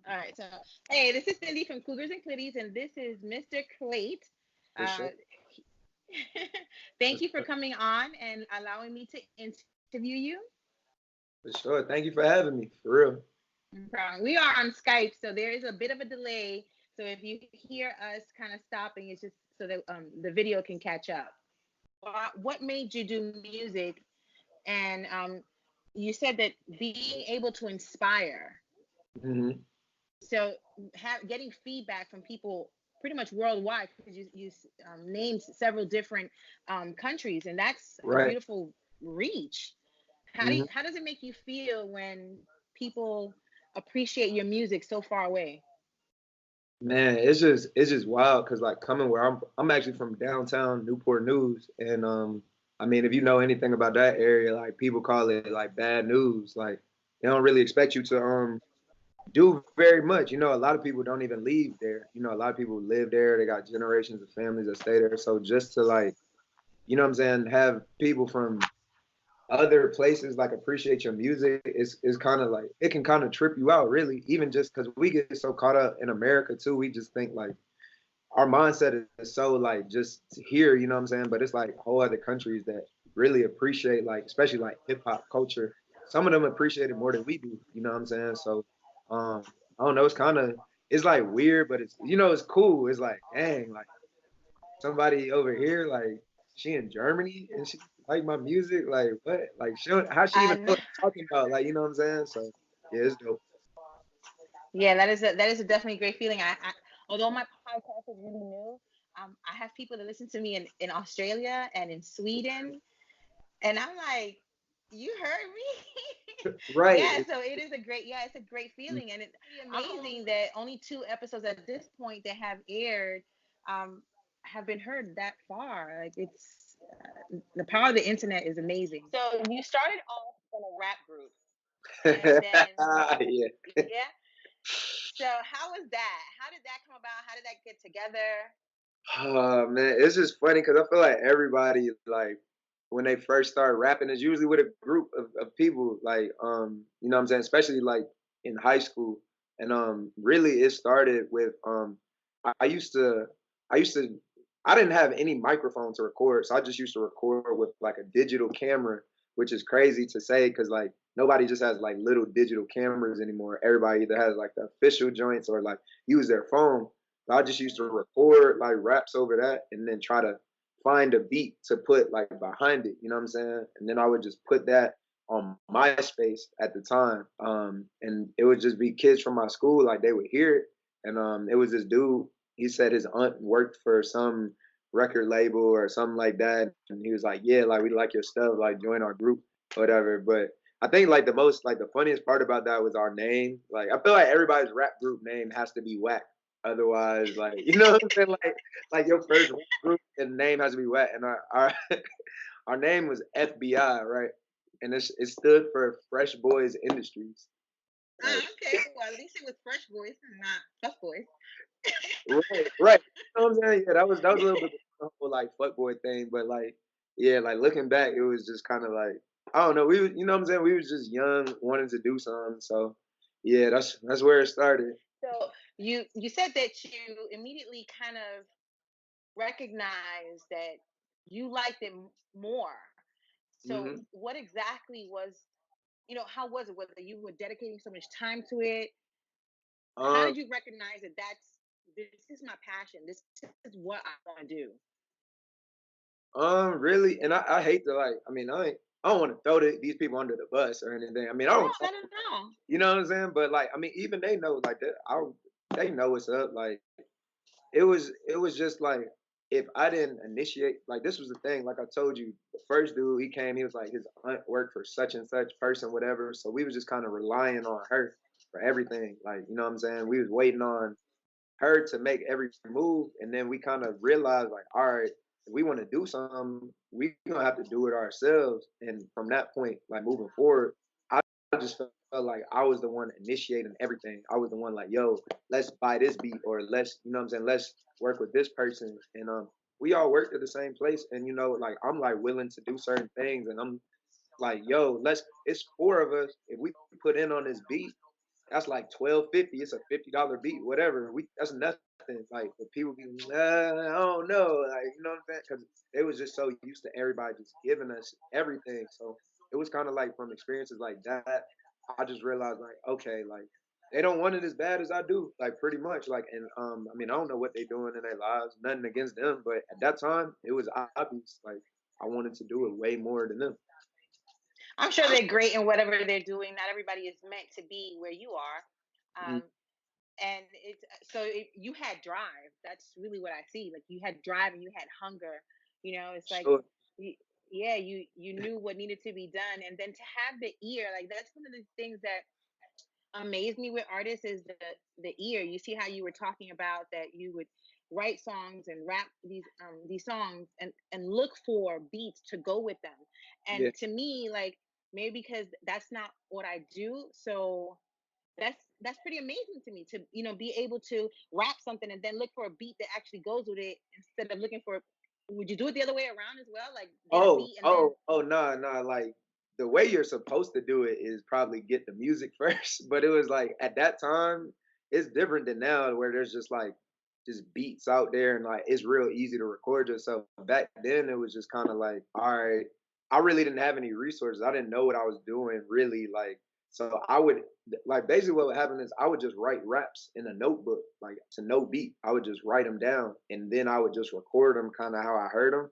All right. So, hey, this is Cindy from Cougars and Clitties, and this is Mr. Clayt. For sure. Uh, Thank you for coming on and allowing me to interview you. For sure. Thank you for having me. For real. No problem. We are on Skype, so there is a bit of a delay. So if you hear us kind of stopping, it's just so that the video can catch up. What made you do music? And you said that being able to inspire. Hmm. So getting feedback from people pretty much worldwide, because you named several different countries, and that's a Right. beautiful reach. Hmm. How does it make you feel when people appreciate your music so far away? Man, it's just wild because like coming where I'm actually from downtown Newport News, and I mean if you know anything about that area, like people call it like bad news. Like they don't really expect you to do very much. You know, a lot of people don't even leave there. You know, a lot of people live there. They got generations of families that stay there. So just to like, you know what I'm saying, have people from other places like appreciate your music is kind of like it can kind of trip you out really, even just because we get so caught up in America too. We just think like our mindset is so like just here, you know what I'm saying, but it's like whole other countries that really appreciate like especially like hip-hop culture. Some of them appreciate it more than we do, you know what I'm saying. So I don't know, it's kind of it's like weird, but it's you know it's cool. It's like dang, like somebody over here, like she in Germany and she like my music, like what? Like she don't, how she even And know what I'm talking about? Like you know what I'm saying? So yeah, it's dope. yeah, that is a definitely great feeling. Although my podcast is really new, I have people that listen to me in Australia and in Sweden, and I'm like, you heard me. Right. Yeah, so it is a great, yeah, it's a great feeling, and it's really amazing that only two episodes at this point that have aired um have been heard that far. Like it's the power of the internet is amazing. So you started off in a rap group, and then Yeah. yeah, so how was that? How did that come about? How did that get together? Oh man, it's just funny because I feel like everybody like when they first start rapping is usually with a group of people like you know what I'm saying, especially like in high school. And really it started with I used to I used to I didn't have any microphone to record, so I just used to record with like a digital camera, which is crazy to say because like nobody just has like little digital cameras anymore. Everybody either has like the official joints or like use their phone. I just used to record like raps over that and then try to find a beat to put like behind it. You know what I'm saying? And then I would just put that on MySpace at the time. And it would just be kids from my school, like they would hear it. And it was this dude. He said his aunt worked for some record label or something like that, and he was like, "Yeah, like we like your stuff, like join our group, whatever." But I think like the most like the funniest part about that was our name. Like I feel like everybody's rap group name has to be whack. Otherwise, like you know what I'm saying, like your first rap group and name has to be whack. And our our name was FBI, right? And it stood for Fresh Boys Industries. Like Okay. Well, at least it was Fresh Boys, not Tough Boys. right, right. You know what I'm saying? Yeah, that was a little bit of the whole like fuckboy thing, but like yeah, like looking back, it was just kind of like I don't know. You know what I'm saying? We was just young, wanted to do something. So yeah, that's where it started. So you said that you immediately kind of recognized that you liked it more. So Hmm. what exactly was, how was it? Whether you were dedicating so much time to it, how Um, did you recognize that this is my passion? This is what I want to do. really, and I hate to like. I mean, I don't want to throw these people under the bus or anything. I mean, I No, don't. no, no, no. You know what I'm saying? But like, I mean, even they know like that. They know what's up. Like, it was just like if I didn't initiate, like this was the thing. Like I told you, the first dude he came, he was like his aunt worked for such and such person, whatever. So we was just kind of relying on her for everything. Like, you know what I'm saying? We was waiting on her to make every move, and then we kind of realized like, all right, if we want to do something, we gonna have to do it ourselves. And from that point, like moving forward, I just felt like I was the one initiating everything. I was the one like, yo, let's buy this beat or let's, you know what I'm saying, let's work with this person. And we all worked at the same place. And you know, like I'm like willing to do certain things and I'm like, yo, it's four of us. If we put in on this beat, that's like 12.50. It's a $50 beat, whatever. That's nothing. Like, but people be, I don't know, like, you know what I'm saying? Because they was just so used to everybody just giving us everything. So it was kind of like from experiences like that, I just realized like, okay, like they don't want it as bad as I do, like pretty much. Like, and I mean, I don't know what they're doing in their lives, nothing against them, but at that time, it was obvious. Like, I wanted to do it way more than them. I'm sure they're great in whatever they're doing. Not everybody is meant to be where you are. Mm, And it's you had drive. That's really what I see. Like you had drive and you had hunger. It's like, sure. you, yeah, you knew what needed to be done, and then to have the ear, like that's one of the things that amazed me with artists is the ear. You see how you were talking about that you would write songs and rap these songs and look for beats to go with them. Yeah. And to me, like maybe because that's not what I do, so that's pretty amazing to me to be able to rap something and then look for a beat that actually goes with it instead of looking for. Would you do it the other way around as well, like get a Oh, beat and then? oh, oh, nah, nah. Like the way you're supposed to do it is probably get the music first. But it was like at that time, it's different than now, where there's just beats out there and like it's real easy to record yourself. Back then, it was just kind of like, all right, I really didn't have any resources. I didn't know what I was doing really. Like, so I would like basically what would happen is I would just write raps in a notebook, like to no beat. I would just write them down and then I would just record them kind of how I heard them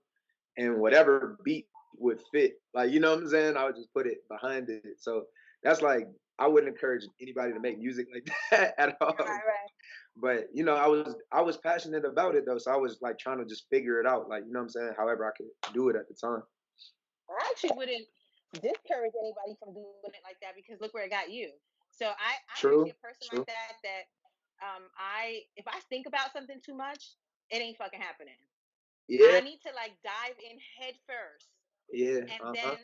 and whatever beat would fit. Like, you know what I'm saying? I would just put it behind it. So that's like I wouldn't encourage anybody to make music like that at all. Right, right. But you know, I was passionate about it though, so I was like trying to just figure it out, like you know what I'm saying, however I could do it at the time. I actually wouldn't discourage anybody from doing it like that because look where it got you. So I'm actually True, a person like true. that. I if I think about something too much, it ain't fucking happening. I Yeah, need to like dive in head first, yeah, and uh-huh. then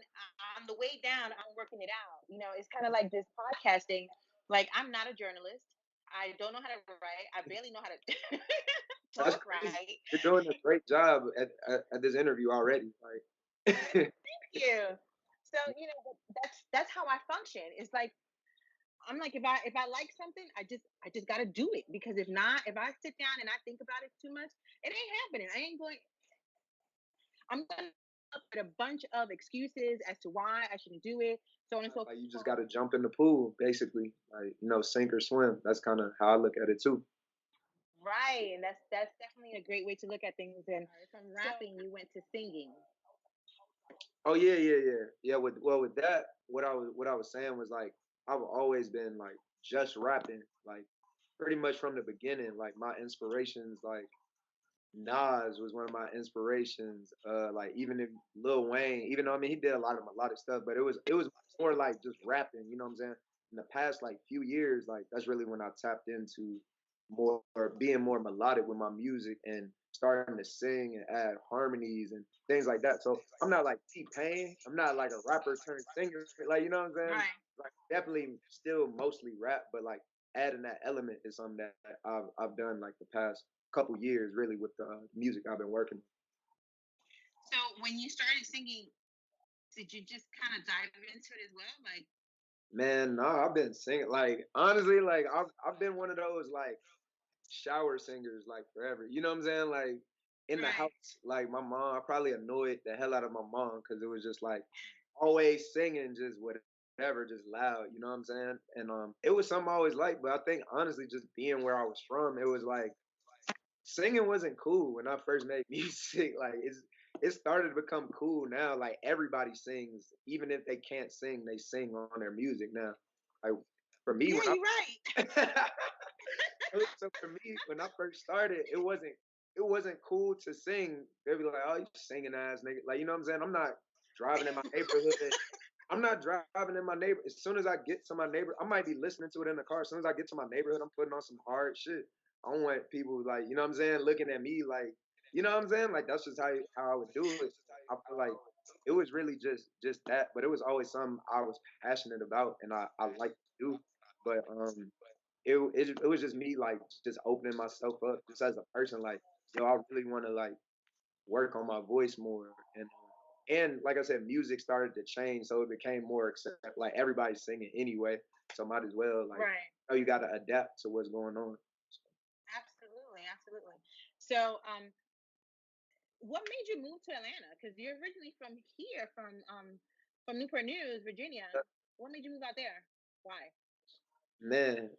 on the way down, I'm working it out. It's kind of like this podcasting. Like I'm not a journalist. I don't know how to write. I barely know how to That's talk crazy. right. You're doing a great job at this interview already. Like You. So that's how I function. It's like I'm like if I like something, I just gotta do it because if not, if I sit down and I think about it too much, it ain't happening. I ain't going. I'm gonna come up with a bunch of excuses as to why I shouldn't do it, so on and so like you just forth. gotta jump in the pool, basically. Like, you know, sink or swim. That's kind of how I look at it too. Right, and that's definitely a great way to look at things. And from rapping, you went to singing. Oh yeah, yeah, yeah, yeah. With that, what I was saying was like I've always been like just rapping, like pretty much from the beginning. Like my inspirations, like Nas was one of my inspirations. Like even if Lil Wayne, even though I mean he did a lot of stuff, but it was more like just rapping. You know what I'm saying? In the past like few years, like that's really when I tapped into more being more melodic with my music and starting to sing and add harmonies and things like that. So I'm not like T-Pain. I'm not like a rapper turned singer. Like you know what I'm saying? Right. Like definitely still mostly rap, but like adding that element is something that I've done like the past couple years really with the music I've been working. So when you started singing, did you just kind of dive into it as well? Like, Man, no, I've been singing like honestly, like I've been one of those like shower singers like forever. You know what I'm saying? Like in the right. house, like my mom, I probably annoyed the hell out of my mom because it was just like always singing just whatever, just loud. You know what I'm saying? And it was something I always liked, but I think honestly, just being where I was from, it was like singing wasn't cool when I first made music. Like it started to become cool now. Like everybody sings, even if they can't sing, they sing on their music now. Like for me, Yeah, when you're right. I so for me when I first started, it wasn't cool to sing. They'd be like, "Oh, you singing ass nigga," like you know what I'm saying. I'm not driving in my neighborhood. I'm not driving in my neighbor. As soon as I get to my neighbor, I might be listening to it in the car. As soon as I get to my neighborhood, I'm putting on some hard shit. I don't want people like, you know what I'm saying, looking at me like, you know what I'm saying? Like that's just how I would do it. I feel like it was really just that, but it was always something I was passionate about and I like to do. But it was just me like just opening myself up just as a person, like, yo, I really want to like work on my voice more. And and like I said, music started to change, so it became more accept. Like everybody's singing anyway, so might as well Right. you got to adapt to what's going on. Absolutely, absolutely. So, what made you move to Atlanta? Because you're originally from here, from Newport News, Virginia. What made you move out there? Why? Man,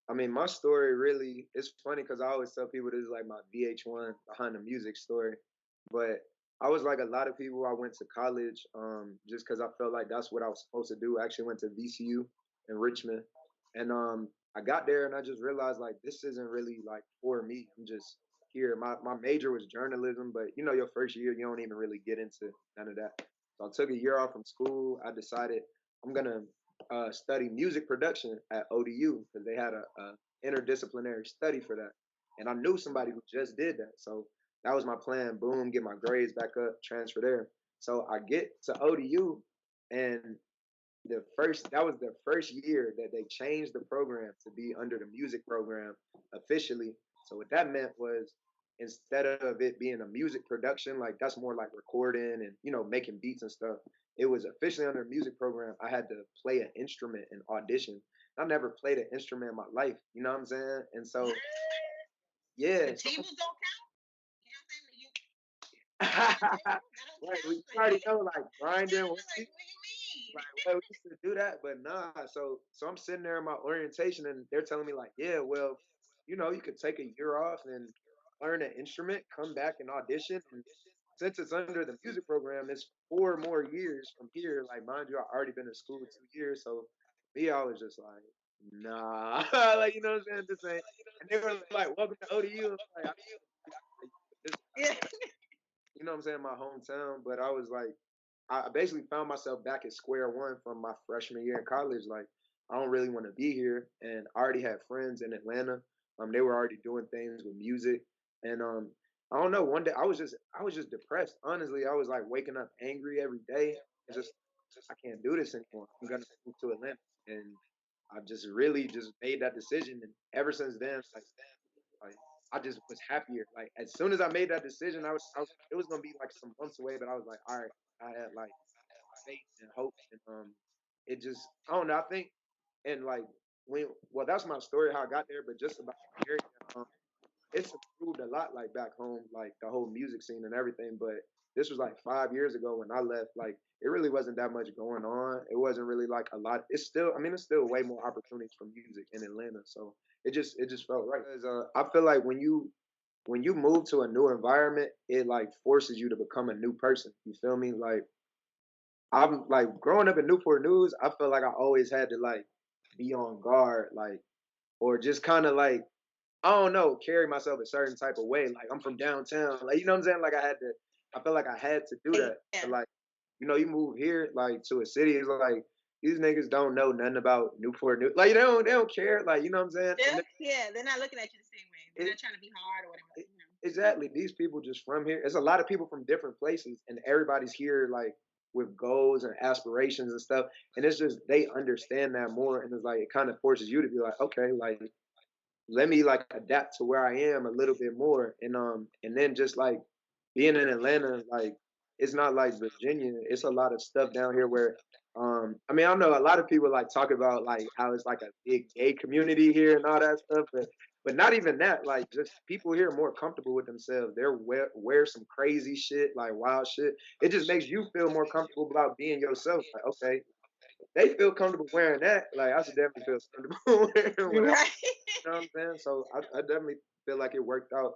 I mean, my story really, it's funny because I always tell people this is like my VH1 behind the music story. But I was like a lot of people, I went to college just because I felt like that's what I was supposed to do. I actually went to VCU in Richmond. And I got there and I just realized like this isn't really like for me. I'm just here. My major was journalism, but you know, your first year, you don't even really get into none of that. So I took a year off from school. I decided I'm gonna study music production at ODU because they had a interdisciplinary study for that, and I knew somebody who just did that. So that was my plan. Boom, get my grades back up, transfer there. So I get to ODU, and that was the first year that they changed the program to be under the music program officially. So what that meant was instead of it being a music production, like that's more like recording and making beats and stuff. It was officially under the music program. I had to play an instrument and audition. I never played an instrument in my life. You know what I'm saying? And so The yeah, so tables don't count. You know what I'm saying? That don't right, count. we already know like I'm grinding. saying, like, what do you mean? Like, well, we used to do that, but nah. So I'm sitting there in my orientation, and they're telling me like, yeah, well, you could take a year off and learn an instrument, come back and audition, and since it's under the music program, it's 4 more years from here. Like, mind you, I already been in school 2 years, so me, I was just like, nah, like what I'm saying, this ain't. And they were like, welcome to ODU. I'm like, this, Yeah. what I'm saying, my hometown, but I was like. I basically found myself back at square one from my freshman year in college. Like, I don't really want to be here, and I already had friends in Atlanta. They were already doing things with music, and I don't know. One day I was just depressed. Honestly, I was like waking up angry every day. It's just I can't do this anymore. I'm gonna move to Atlanta, and I just really just made that decision. And ever since then, like I just was happier. Like as soon as I made that decision, it was gonna be like some months away, but I was like, all right, I had like faith and hope, and it just I don't know. I think and like that's my story how I got there, but just about the area, it's improved a lot like back home, like the whole music scene and everything. But this was like 5 years ago when I left. Like it really wasn't that much going on. It wasn't really like a lot. It's still way more opportunities for music in Atlanta. So it just felt right. 'Cause, I feel like when you move to a new environment, it like forces you to become a new person. You feel me? Like I'm like growing up in Newport News, I feel like I always had to like be on guard, like or just kind of like I don't know, carry myself a certain type of way. Like I'm from downtown, like what I'm saying. Like I feel like I had to do that. But Yeah. like you move here like to a city, it's like these niggas don't know nothing about Newport News. Like they don't care. Like what I'm saying. And Yeah, they're not looking at you the same way. They're it, not trying to be hard or whatever. it, exactly. These people just from here. It's a lot of people from different places, and everybody's here like with goals and aspirations and stuff. And it's just they understand that more, and it's like it kind of forces you to be like, okay, like let me like adapt to where I am a little bit more, and then just like being in Atlanta, like it's not like Virginia. It's a lot of stuff down here where, I mean, I know a lot of people like talk about like how it's like a big gay community here and all that stuff, but not even that. Like just people here are more comfortable with themselves. They're wear some crazy shit, like wild shit. It just makes you feel more comfortable about being yourself. Like okay, they feel comfortable wearing that. Like I should definitely feel comfortable wearing whatever. Right. You know what I'm saying? So I definitely feel like it worked out.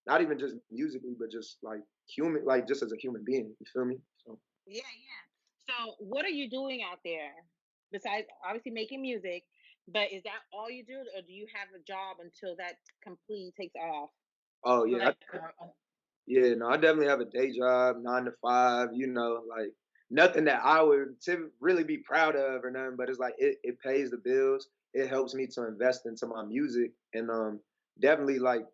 Not even just musically, but just like human, like just as a human being. You feel me? So Yeah, yeah. So, what are you doing out there besides obviously making music? But is that all you do, or do you have a job until that completely takes off? oh yeah, Like, yeah. No, I definitely have a day job, 9 to 5. Like nothing that I would really be proud of or nothing, but it's like it pays the bills. It helps me to invest into my music, and definitely like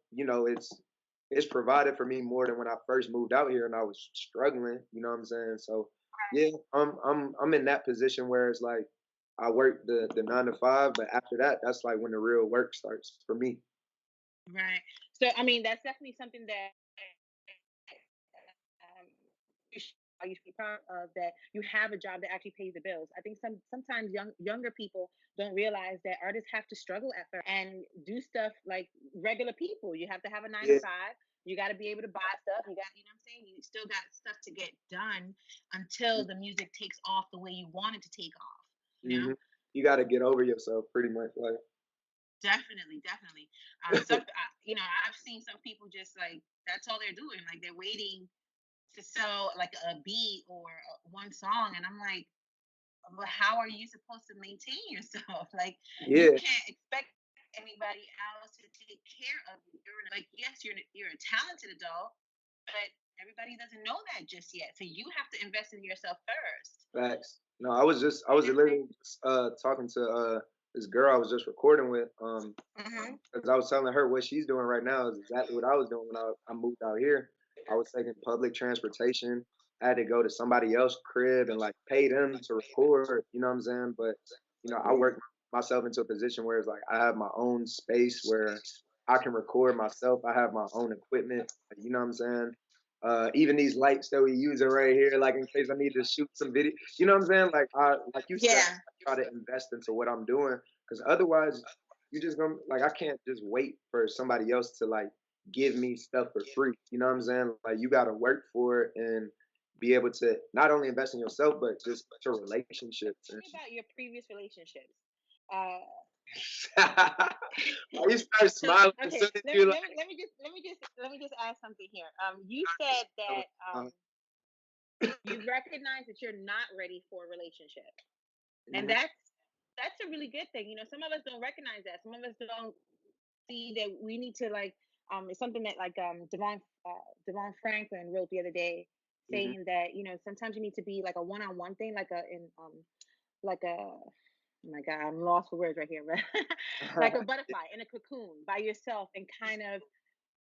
it's provided for me more than when I first moved out here and I was struggling. You know what I'm saying? So yeah, I'm in that position where it's like I work the 9 to 5, but after that, that's like when the real work starts for me. right. So, I mean, that's definitely something that um, you you should be proud of that you have a job that actually pays the bills. I think sometimes younger people don't realize that artists have to struggle at first and do stuff like regular people. You have to have a nine to Yeah. five. You got to be able to buy stuff. You got, you know what I'm saying? You still got stuff to get done until the music takes off the way you want it to take off. You know? Mm-hmm. You got to get over yourself, pretty much. Like, Definitely, definitely. You know, I've seen some people just like that's all they're doing. Like they're waiting to sell like a beat or one song, and I'm like, well, how are you supposed to maintain yourself? Like you yeah, can't expect anybody else to take care of you. You're like, yes, you're a talented adult, but everybody doesn't know that just yet. So you have to invest in yourself first. facts. No, I was literally just, talking to this girl I was just recording with, Mm-hmm. because I was telling her what she's doing right now is exactly what I was doing when I moved out here. I was taking public transportation. I had to go to somebody else's crib and like pay them to record, you know what I'm saying? But I worked myself into a position where it's like I have my own space where I can record myself. I have my own equipment, you know what I'm saying? Even these lights that we using right here, like in case I need to shoot some video, you know what I'm saying? Like you said, Yeah. I try to invest into what I'm doing because otherwise you just gonna like I can't just wait for somebody else to like give me stuff for free. You know what I'm saying? Like you gotta work for it and be able to not only invest in yourself but just your relationships. Tell And me about your previous relationships. Uh, why you start so smiling as okay, soon as you like let me just ask something here. You said that uh, you recognize that you're not ready for a relationship, and mhm, that's a really good thing. You know, some of us don't recognize that. Some of us don't see that we need to like. It's something that like Devon Franklin wrote the other day, mhm. saying that you know sometimes you need to be like a one-on-one thing, like a oh my god, I'm lost for words right here, but like a butterfly in a cocoon by yourself and kind of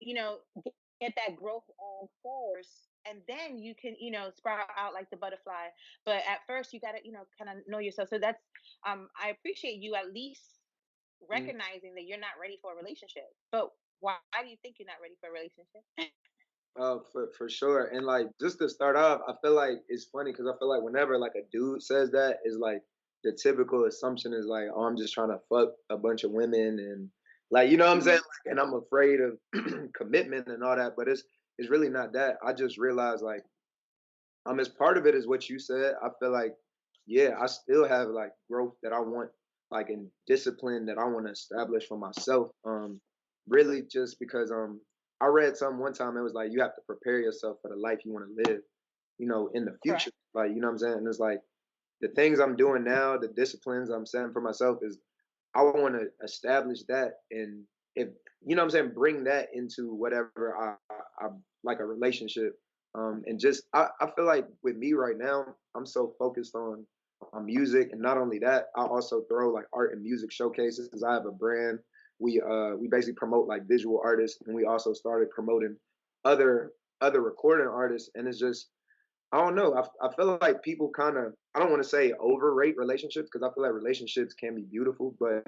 you know get that growth on first, and then you can sprout out like the butterfly. But at first you got to kind of know yourself. So that's I appreciate you at least Mhm. recognizing that you're not ready for a relationship. But why do you think you're not ready for a relationship? For sure. And like just to start off, I feel like it's funny because I feel like whenever like a dude says that, is like the typical assumption is like, oh, I'm just trying to fuck a bunch of women and like you know what I'm saying? Hmm. Like, and I'm afraid of commitment and all that. But it's really not that. I just realized like as part of it is what you said. I feel like, yeah, I still have like growth that I want, like in discipline that I want to establish for myself. Really just because I read something one time. It was like you have to prepare yourself for the life you want to live, in the future. Correct. Like, you know what I'm saying? And it's like the things I'm doing now, the disciplines I'm setting for myself is I want to establish that and if you know what I'm saying, bring that into whatever I like a relationship. And just I feel like with me right now, I'm so focused on music, and not only that, I also throw like art and music showcases. I have a brand. We basically promote like visual artists, and we also started promoting other other recording artists. And it's just I don't know. I feel like people kind of I don't want to say overrate relationships because I feel like relationships can be beautiful, but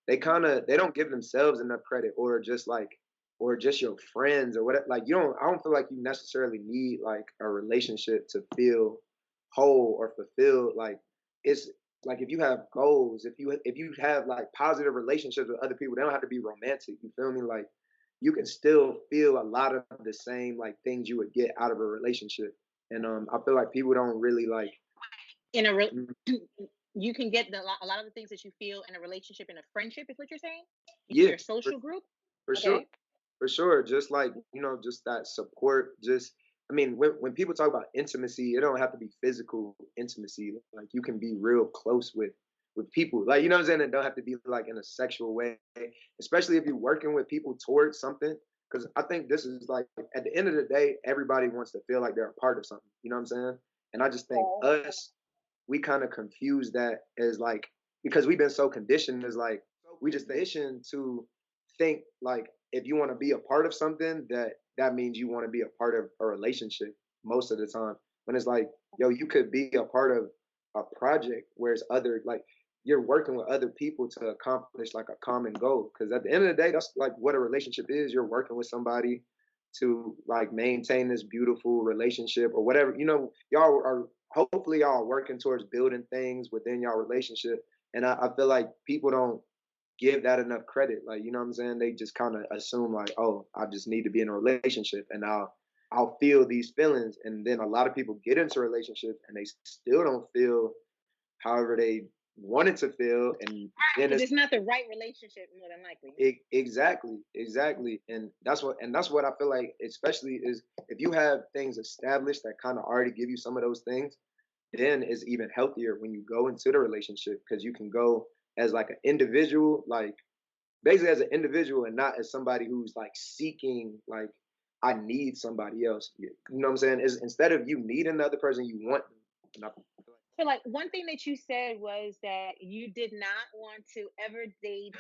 they don't give themselves enough credit or just your friends or whatever. Like you don't I don't feel like you necessarily need like a relationship to feel whole or fulfilled. Like it's like if you have goals, if you have like positive relationships with other people, they don't have to be romantic. You feel me? Like you can still feel a lot of the same like things you would get out of a relationship. And I feel like people don't really like In a mm, you can get a lot of the things that you feel in a relationship, in a friendship, is what you're saying? yeah, Your social group? for sure. Okay. For sure. Just like, just that support. Just I mean, when people talk about intimacy, it don't have to be physical intimacy. Like you can be real close with people. Like, you know what I'm saying? It don't have to be like in a sexual way, especially if you're working with people towards something. Because I think this is like at the end of the day, everybody wants to feel like they're a part of something. You know what I'm saying? And I just think Oh. us, we kind of confuse that as like because we've been so conditioned as like we just conditioned to think like if you want to be a part of something that means you want to be a part of a relationship most of the time when it's like yo you could be a part of a project where it's other like you're working with other people to accomplish like a common goal because at the end of the day that's like what a relationship is. You're working with somebody to like maintain this beautiful relationship or whatever. You know, y'all are hopefully y'all are working towards building things within y'all relationship. And I feel like people don't give that enough credit. Like, you know what I'm saying? They just kind of assume like, oh, I just need to be in a relationship and I'll feel these feelings. And then a lot of people get into relationships and they still don't feel however they wanted to feel. And then Because it's it's not the right relationship, more than likely. exactly. And that's what I feel like, especially is if you have things established that kind of already give you some of those things, then it's even healthier when you go into the relationship because you can go as like an individual, like basically as an individual and not as somebody who's like seeking like I need somebody else. You know what I'm saying? Is instead of you need another person, you want them. And I feel So, like, one thing that you said was that you did not want to ever date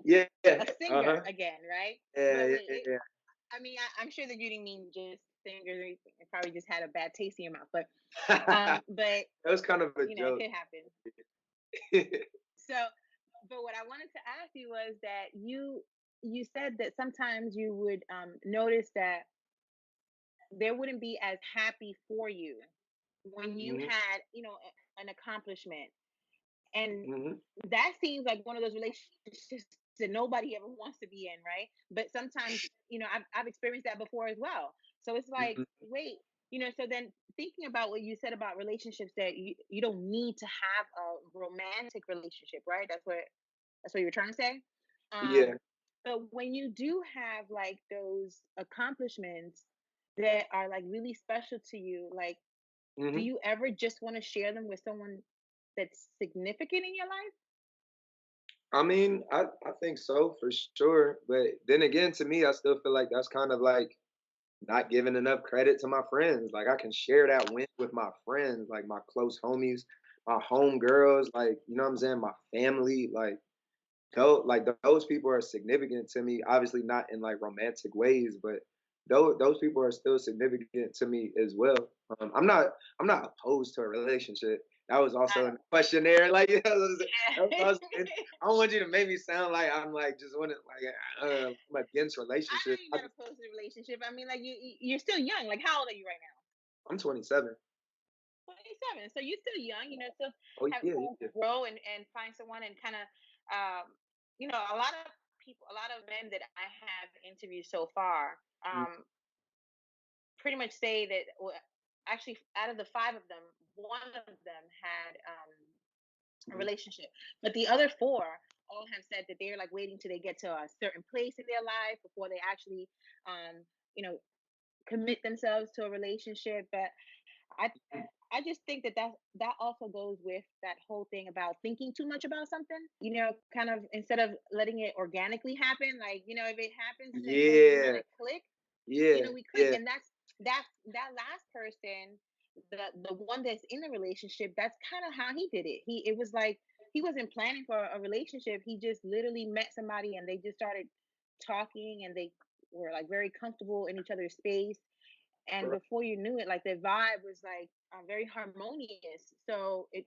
yeah. a singer Uh-huh. again, right? Yeah, But yeah, wait, yeah. I mean, I'm sure that you didn't mean just singers or anything. It probably just had a bad taste in your mouth. That But was kind of a it joke. could happen. So, but what I wanted to ask you was that you said that sometimes you would notice that there wouldn't be as happy for you when you hmm had an accomplishment, and hmm that seems like one of those relationships that nobody ever wants to be in, right? But sometimes, I've experienced that before as well. So it's like, hmm wait, so then thinking about what you said about relationships, that you don't need to have a romantic relationship, right? That's what you're trying to say. Yeah. But when you do have like those accomplishments that are like really special to you, like, do hmm you ever just want to share them with someone that's significant in your life? I mean, I think so for sure. But then again, to me, I still feel like that's kind of like not giving enough credit to my friends. Like I can share that win with my friends, like my close homies, my home girls, like you know what I'm saying, my family, those people are significant to me. Obviously not in like romantic ways, but those people are still significant to me as well. I'm not opposed to a relationship. That was also in the questionnaire. Like you know, that's what I was saying. I don't want you to make me sound like I'm like just want to like I'm against I know relationships. you're not opposed to the relationship. I mean, like you're still young. Like, how old are you right now? I'm 27. 27. So you're still young. Still Oh have yeah, time yeah. to grow and find someone and kind of, a lot of people, a lot of men that I have interviewed so far, Mm, pretty much say that. Well, actually, out of the five of them, one of them had a mhm. relationship, but the other four all have said that they're like waiting till they get to a certain place in their life before they actually, um, you know, commit themselves to a relationship. But I I just think that also goes with that whole thing about thinking too much about something. Kind of instead of letting it organically happen. Like, if it happens and we want Yeah, to click, yeah, we click, yeah. and that last person, the one that's in the relationship. That's kind of how he did it. It was like he wasn't planning for a relationship. He just literally met somebody and they just started talking, and they were like very comfortable in each other's space, and Right. before you knew it, like the vibe was like very harmonious. So it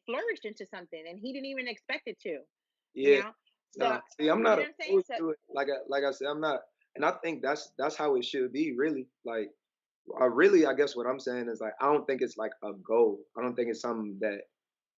flourished into something, and he didn't even expect it to. You Yeah. know, so Nah, see, I'm you not know what I'm saying. opposed So to it. Like I said, I'm not, and I think that's how it should be. Really, like, really, I guess what I'm saying is like, I don't think it's like a goal. I don't think it's something that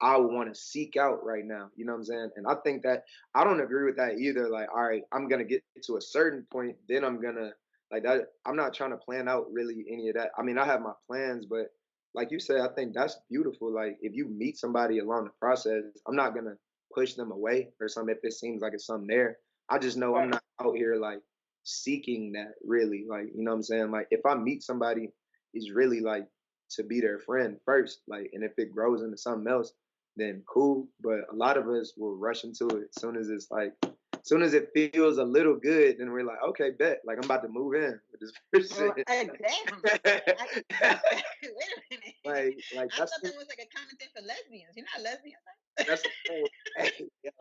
I would want to seek out right now. You know what I'm saying? And I think that I don't agree with that either. Like, all right, I'm gonna get to a certain point, then I'm gonna like that. I'm not trying to plan out really any of that. I mean, I have my plans, but like you said, I think that's beautiful. Like, if you meet somebody along the process, I'm not gonna push them away or something if it seems like it's something there. I just know I'm right. not out here like seeking that really. Like, you know what I'm saying? Like, if I meet somebody, it's really like to be their friend first. Like, and if it grows into something else, then cool. But a lot of us will rush into it as soon as it's like, as soon as it feels a little good, then we're like, okay, bet. Like I'm about to move in with this person. Damn. Wait a minute. like I that's thought that was like a common thing for lesbians. You're not lesbian, that's hey, yo.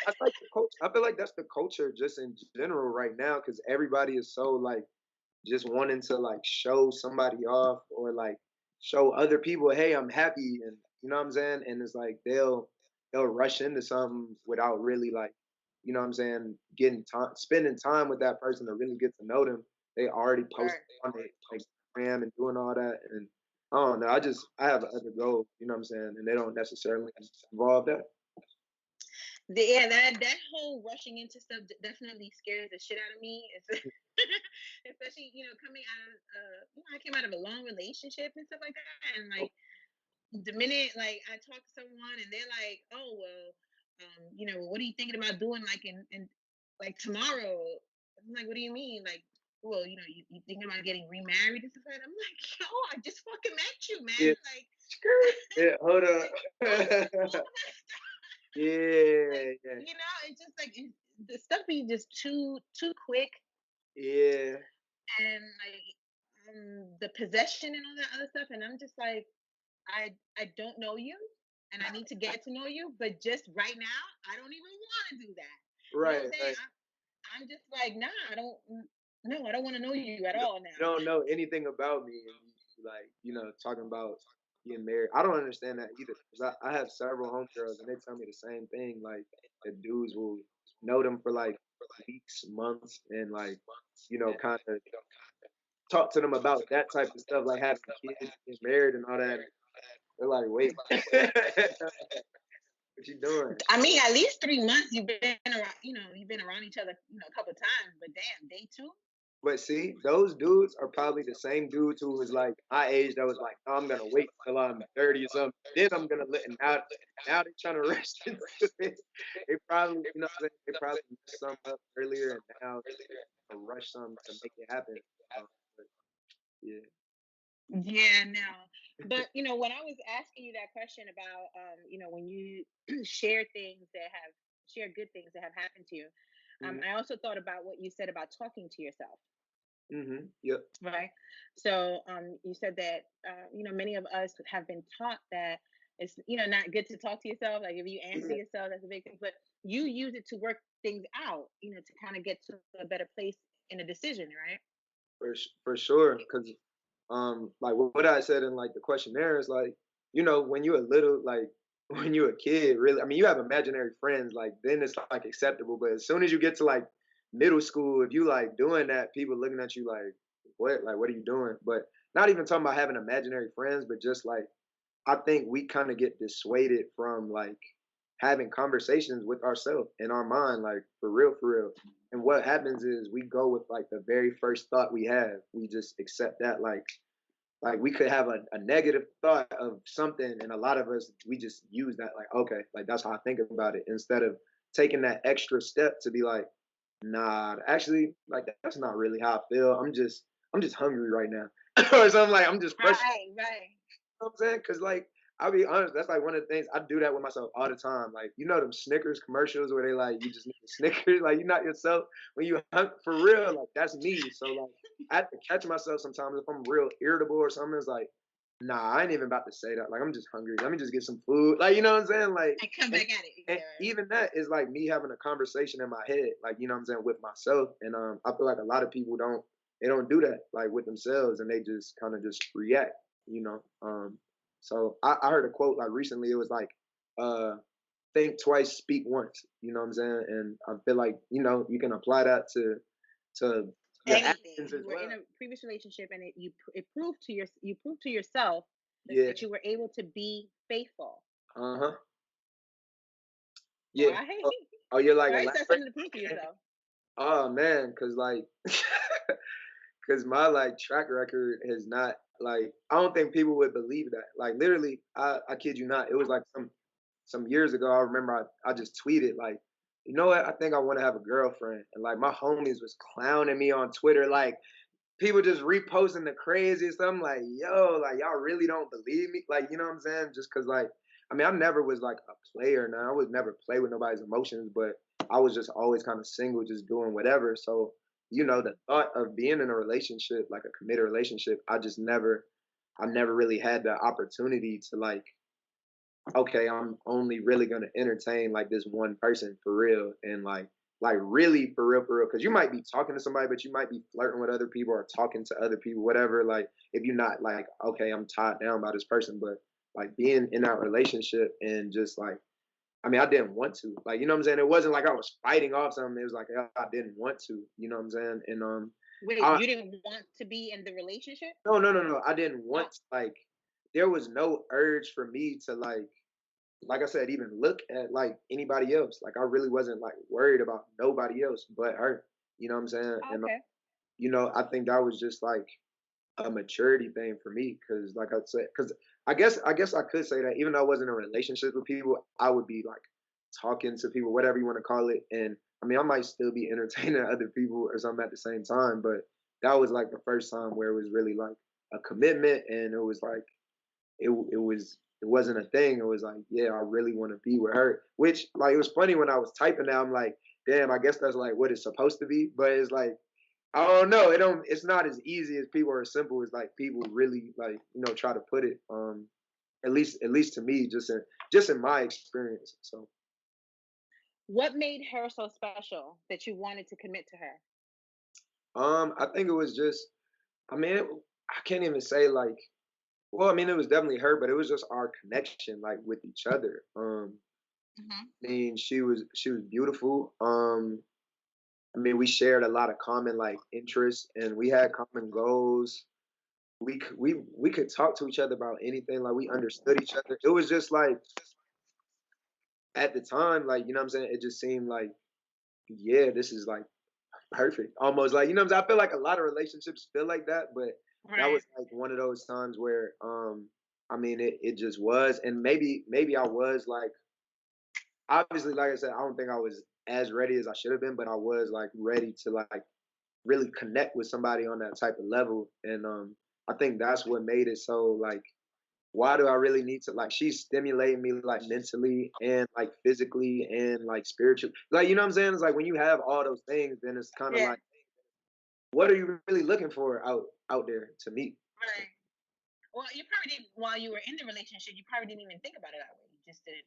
That's like the culture. I feel like that's the culture just in general right now because everybody is so like just wanting to like show somebody off or like show other people, hey, I'm happy, and you know what I'm saying. And it's like they'll rush into something without really like you know what I'm saying, getting time, spending time with that person to really get to know them. They already post Right. on their Instagram and doing all that, and I don't know. I have other goals, you know what I'm saying, and they don't necessarily involve that. Yeah, that whole rushing into stuff definitely scares the shit out of me. Especially coming out of I came out of a long relationship and stuff like that, and like the minute like I talk to someone and they're like, oh well, what are you thinking about doing like in like tomorrow? I'm like, what do you mean? Like, well, you thinking about getting remarried and stuff like that? I'm like, yo, I just fucking met you, man. Yeah, Like, yeah, hold up. like don't do all that. Yeah, Like, yeah, it's just like the stuff be just too quick, yeah, and like the possession and all that other stuff, and I'm just like, I don't know you, and I need to get to know you, but just right now I don't even want to do that. You know what right, I'm saying? right. I'm just like, nah, I don't. No, I don't want to know you at all now. You don't know anything about me, and you, like, talking about getting married. I don't understand that either. 'Cause I have several homegirls, and they tell me the same thing. Like, the dudes will know them for like weeks, months, and like, kind of talk to them about that type of stuff, like having kids, getting married, and all that. They're like, wait, what you doing? I mean, at least 3 months you've been around. You've been around each other, a couple times. But damn, day two. But see, those dudes are probably the same dudes who was like my age that was like, oh, I'm gonna wait till I'm 30 or something. Then I'm gonna let and now they're trying to rush into it. They probably, what I'm saying, they probably messed some up earlier and now to rush some to make it happen. But yeah. Yeah, no. But when I was asking you that question about when you share things that have share good things that have happened to you, Hmm. I also thought about what you said about talking to yourself, Yep. right? So you said that many of us have been taught that it's not good to talk to yourself. Like if you answer Yeah. yourself, that's a big thing. But you use it to work things out, to kind of get to a better place in a decision, right? For sure. Because like what I said in like the questionnaire is like, when you're a little like when you're a kid, really, I mean, you have imaginary friends, like then it's like acceptable. But as soon as you get to like middle school, if you like doing that, people looking at you like what are you doing? But not even talking about having imaginary friends, but just like I think we kind of get dissuaded from like having conversations with ourselves in our mind, like for real, for real. And what happens is we go with like the very first thought we have. We just accept that like we could have a negative thought of something, and a lot of us we just use that like okay, like that's how I think about it instead of taking that extra step to be like, nah, actually, like that's not really how I feel. I'm just hungry right now, or something like I'm just frustrated. Right, right. You know what I'm saying? Because like I'll be honest, that's like one of the things I do that with myself all the time. Like them Snickers commercials where they like you just need a Snickers, like you're not yourself when you hunt for real. Like that's me. So like I have to catch myself sometimes if I'm real irritable or something. It's like, nah, I ain't even about to say that. Like I'm just hungry. Let me just get some food. Like you know what I'm saying? Like I come and, back at it. and Yeah. even that is like me having a conversation in my head. Like you know what I'm saying with myself. And I feel like a lot of people don't do that like with themselves and they just kind of just react. You know. So I heard a quote like recently. It was like, "Think twice, speak once." You know what I'm saying? And I feel like you can apply that to your Anything. actions You as were in well. a previous relationship, and it proved to you proved to yourself Yeah. that you were able to be faithful. Uh-huh. Yeah. Right. Oh, oh, you're like Right. So that's elaborate. something to prove to yourself. Oh man, cause like, cause my like track record has not like I don't think people would believe that. Like literally, I kid you not. It was like some years ago, I remember I just tweeted like, you know what? I think I want to have a girlfriend, and like my homies was clowning me on Twitter, like people just reposting the craziest. I'm like, yo, like y'all really don't believe me, like you know what I'm saying? Just cause like, I mean, I never was like a player. Now I would never play with nobody's emotions, but I was just always kind of single, just doing whatever. So the thought of being in a relationship, like a committed relationship, I never really had the opportunity to like okay, I'm only really gonna entertain like this one person for real and like really for real. Cause you might be talking to somebody, but you might be flirting with other people or talking to other people, whatever. Like if you're not like, okay, I'm tied down by this person, but like being in that relationship and just like I mean, I didn't want to. Like, you know what I'm saying? It wasn't like I was fighting off something. It was like I didn't want to. You know what I'm saying? And Wait, I you didn't want to be in the relationship? no, no, no, no. I didn't Oh, want to, like. There was no urge for me to like I said, even look at like anybody else. Like I really wasn't like worried about nobody else but her. You know what I'm saying? And okay. I think that was just like a maturity thing for me because like I said, because I guess I could say that even though I wasn't in a relationship with people, I would be like talking to people, whatever you want to call it. And I mean, I might still be entertaining other people or something at the same time, but that was like the first time where it was really like a commitment, and it was like it wasn't a thing. It was like, yeah, I really want to be with her. Which like it was funny when I was typing that, I'm like, damn, I guess that's like what it's supposed to be. But it's like I don't know. It's not as easy as people are simple as like people really like, try to put it. At least to me, just in my experience. So What made her so special that you wanted to commit to her? I think it was just I mean, I can't even say like well, I mean, it was definitely her, but it was just our connection like with each other. Hmm. I mean, she was beautiful. I mean, we shared a lot of common like interests, and we had common goals. We could talk to each other about anything. Like we understood each other. It was just like at the time, like you know what I'm saying. It just seemed like yeah, this is like perfect. Almost like what I'm saying. I feel like a lot of relationships feel like that, but that Right. was like one of those times where I mean it just was, and maybe I was like obviously like I said, I don't think I was as ready as I should have been, but I was like ready to like really connect with somebody on that type of level. And I think that's what made it so like why do I really need to like she's stimulating me like mentally and like physically and like spiritually. Like you know what I'm saying? It's like when you have all those things, then it's kind of Yeah. like what are you really looking for out there to meet? Right. Well, you probably didn't while you were in the relationship. You probably didn't even think about it that way. You just did.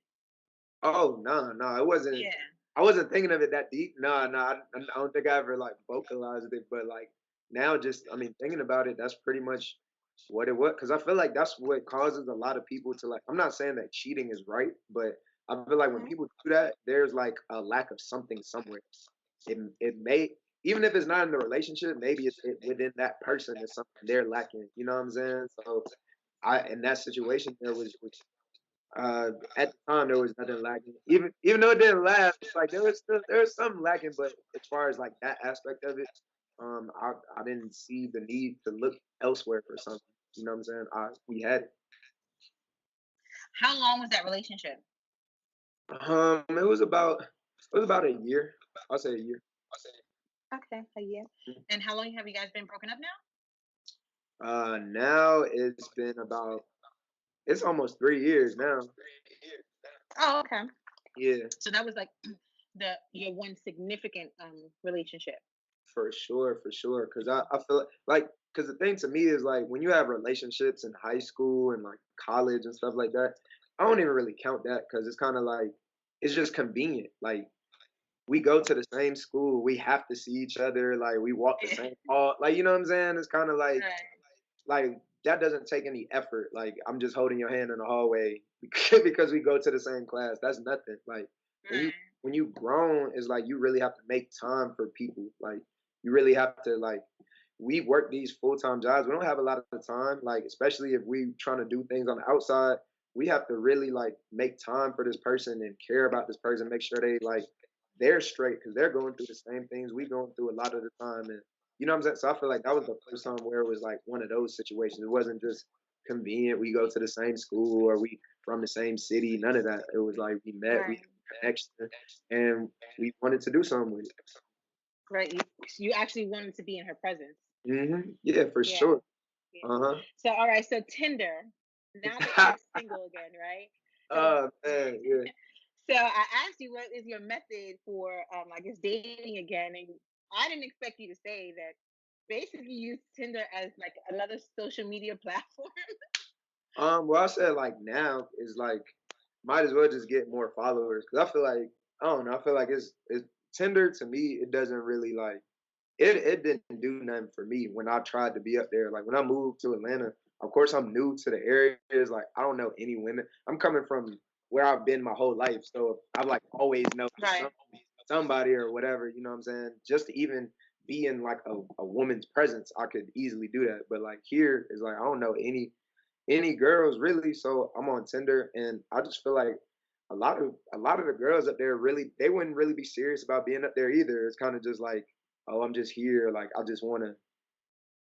Oh no, no, it wasn't. Yeah. I wasn't thinking of it that deep. No, no, I don't think I ever like vocalized it. But like now, just I mean, thinking about it, that's pretty much what it was. Because I feel like that's what causes a lot of people to like. I'm not saying that cheating is right, but I feel like when Hmm. people do that, there's like a lack of something somewhere. It may even if it's not in the relationship, maybe it within that person is something they're lacking. You know what I'm saying? So I in that situation there was at the time, there was nothing lacking. Even though it didn't last, it's like there was something lacking. But as far as like that aspect of it, I didn't see the need to look elsewhere for something. You know what I'm saying? We had it. How long was that relationship? It was about a year. I'll say a year. Okay, a year. And how long have you guys been broken up now? Now it's almost 3 years now. Oh, okay. Yeah. So that was like the your one significant relationship. For sure, for sure. Cause I feel like, cause the thing to me is like when you have relationships in high school and like college and stuff like that, I don't even really count that because it's kind of like it's just convenient. Like we go to the same school, we have to see each other, like we walk the Yeah. same hall, like you know what I'm saying? It's kind of Right. like that doesn't take any effort. Like I'm just holding your hand in the hallway because we go to the same class. That's nothing. Like when you Right. when you grown, it's like you really have to make time for people. Like you really have to like we work these full-time jobs. We don't have a lot of time, like especially if we trying to do things on the outside, we have to really like make time for this person and care about this person, make sure they're straight because they're going through the same things we going through a lot of the time. And you know what I'm saying? So I feel like that was the first time where it was like one of those situations. It wasn't just convenient. We go to the same school or we from the same city. None of that. It was like we met, we Right. had a connection, and we wanted to do something with Right. You actually wanted to be in her presence. it. Yeah, for Yeah. sure. Yeah. Uh So all right. So Tinder. Now that huh. you're single again, right? So Oh man, yeah. so I asked you what is your method for I guess dating again, and I didn't expect you to say that basically you use Tinder as like another social media platform. Well, I said like now is like might as well just get more followers because I feel like I don't know. I feel like it's Tinder to me. It doesn't really like it didn't do nothing for me when I tried to be up there. Like when I moved to Atlanta, of course I'm new to the area. It's like I don't know any women. I'm coming from where I've been my whole life. So I've like always known Right. somebody or whatever, you know what I'm saying? Just to even be in like a woman's presence, I could easily do that. But like here is like I don't know any girls really. So I'm on Tinder and I just feel like a lot of the girls up there really they wouldn't really be serious about being up there either. It's kind of just like, oh, I'm just here. Like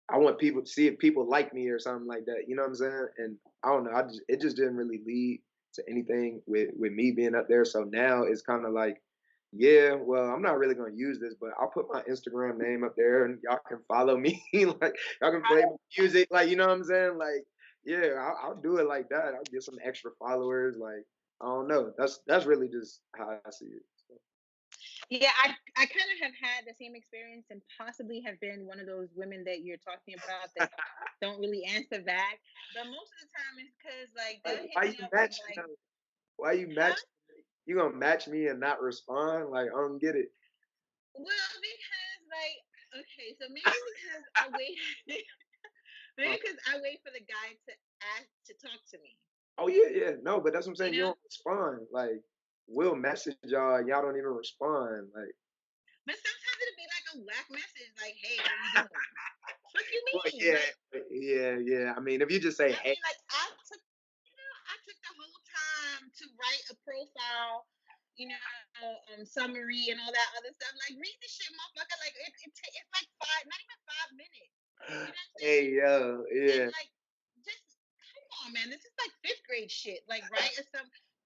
I want people to see if people like me or something like that. You know what I'm saying? And I don't know. It just didn't really lead to anything with me being up there. So now it's kind of like, yeah, well, I'm not really gonna use this, but I'll put my Instagram name up there, and y'all can follow me. Like y'all can play my music. Like you know what I'm saying? Like yeah, I'll do it like that. I'll get some extra followers. Like I don't know. That's really just how I see it. So. Yeah, I kind of have had the same experience and possibly have been one of those women that you're talking about that don't really answer back. But most of the time it's because like Like, they'll hit why me you up with match? like, Why you huh? match? You gonna match me and not respond? Like I don't get it. Well, because like okay, so maybe because I wait maybe Uh, because I wait for the guy to ask to talk to me. oh yeah, yeah. No, but that's what I'm You saying. You know? don't respond. Like we'll message y'all and y'all don't even respond. Like But sometimes it'll be like a whack message like, hey, what are you doing? Fuck you well, mean? yeah, Like yeah, yeah. I mean, if you just say I hey, mean, like I took the whole time to write a profile, summary and all that other stuff. Like, read the shit, motherfucker. Like, it's like not even 5 minutes. You know what I'm saying? hey, yo, And yeah, like, just come on, man. This is like fifth grade shit. Like, write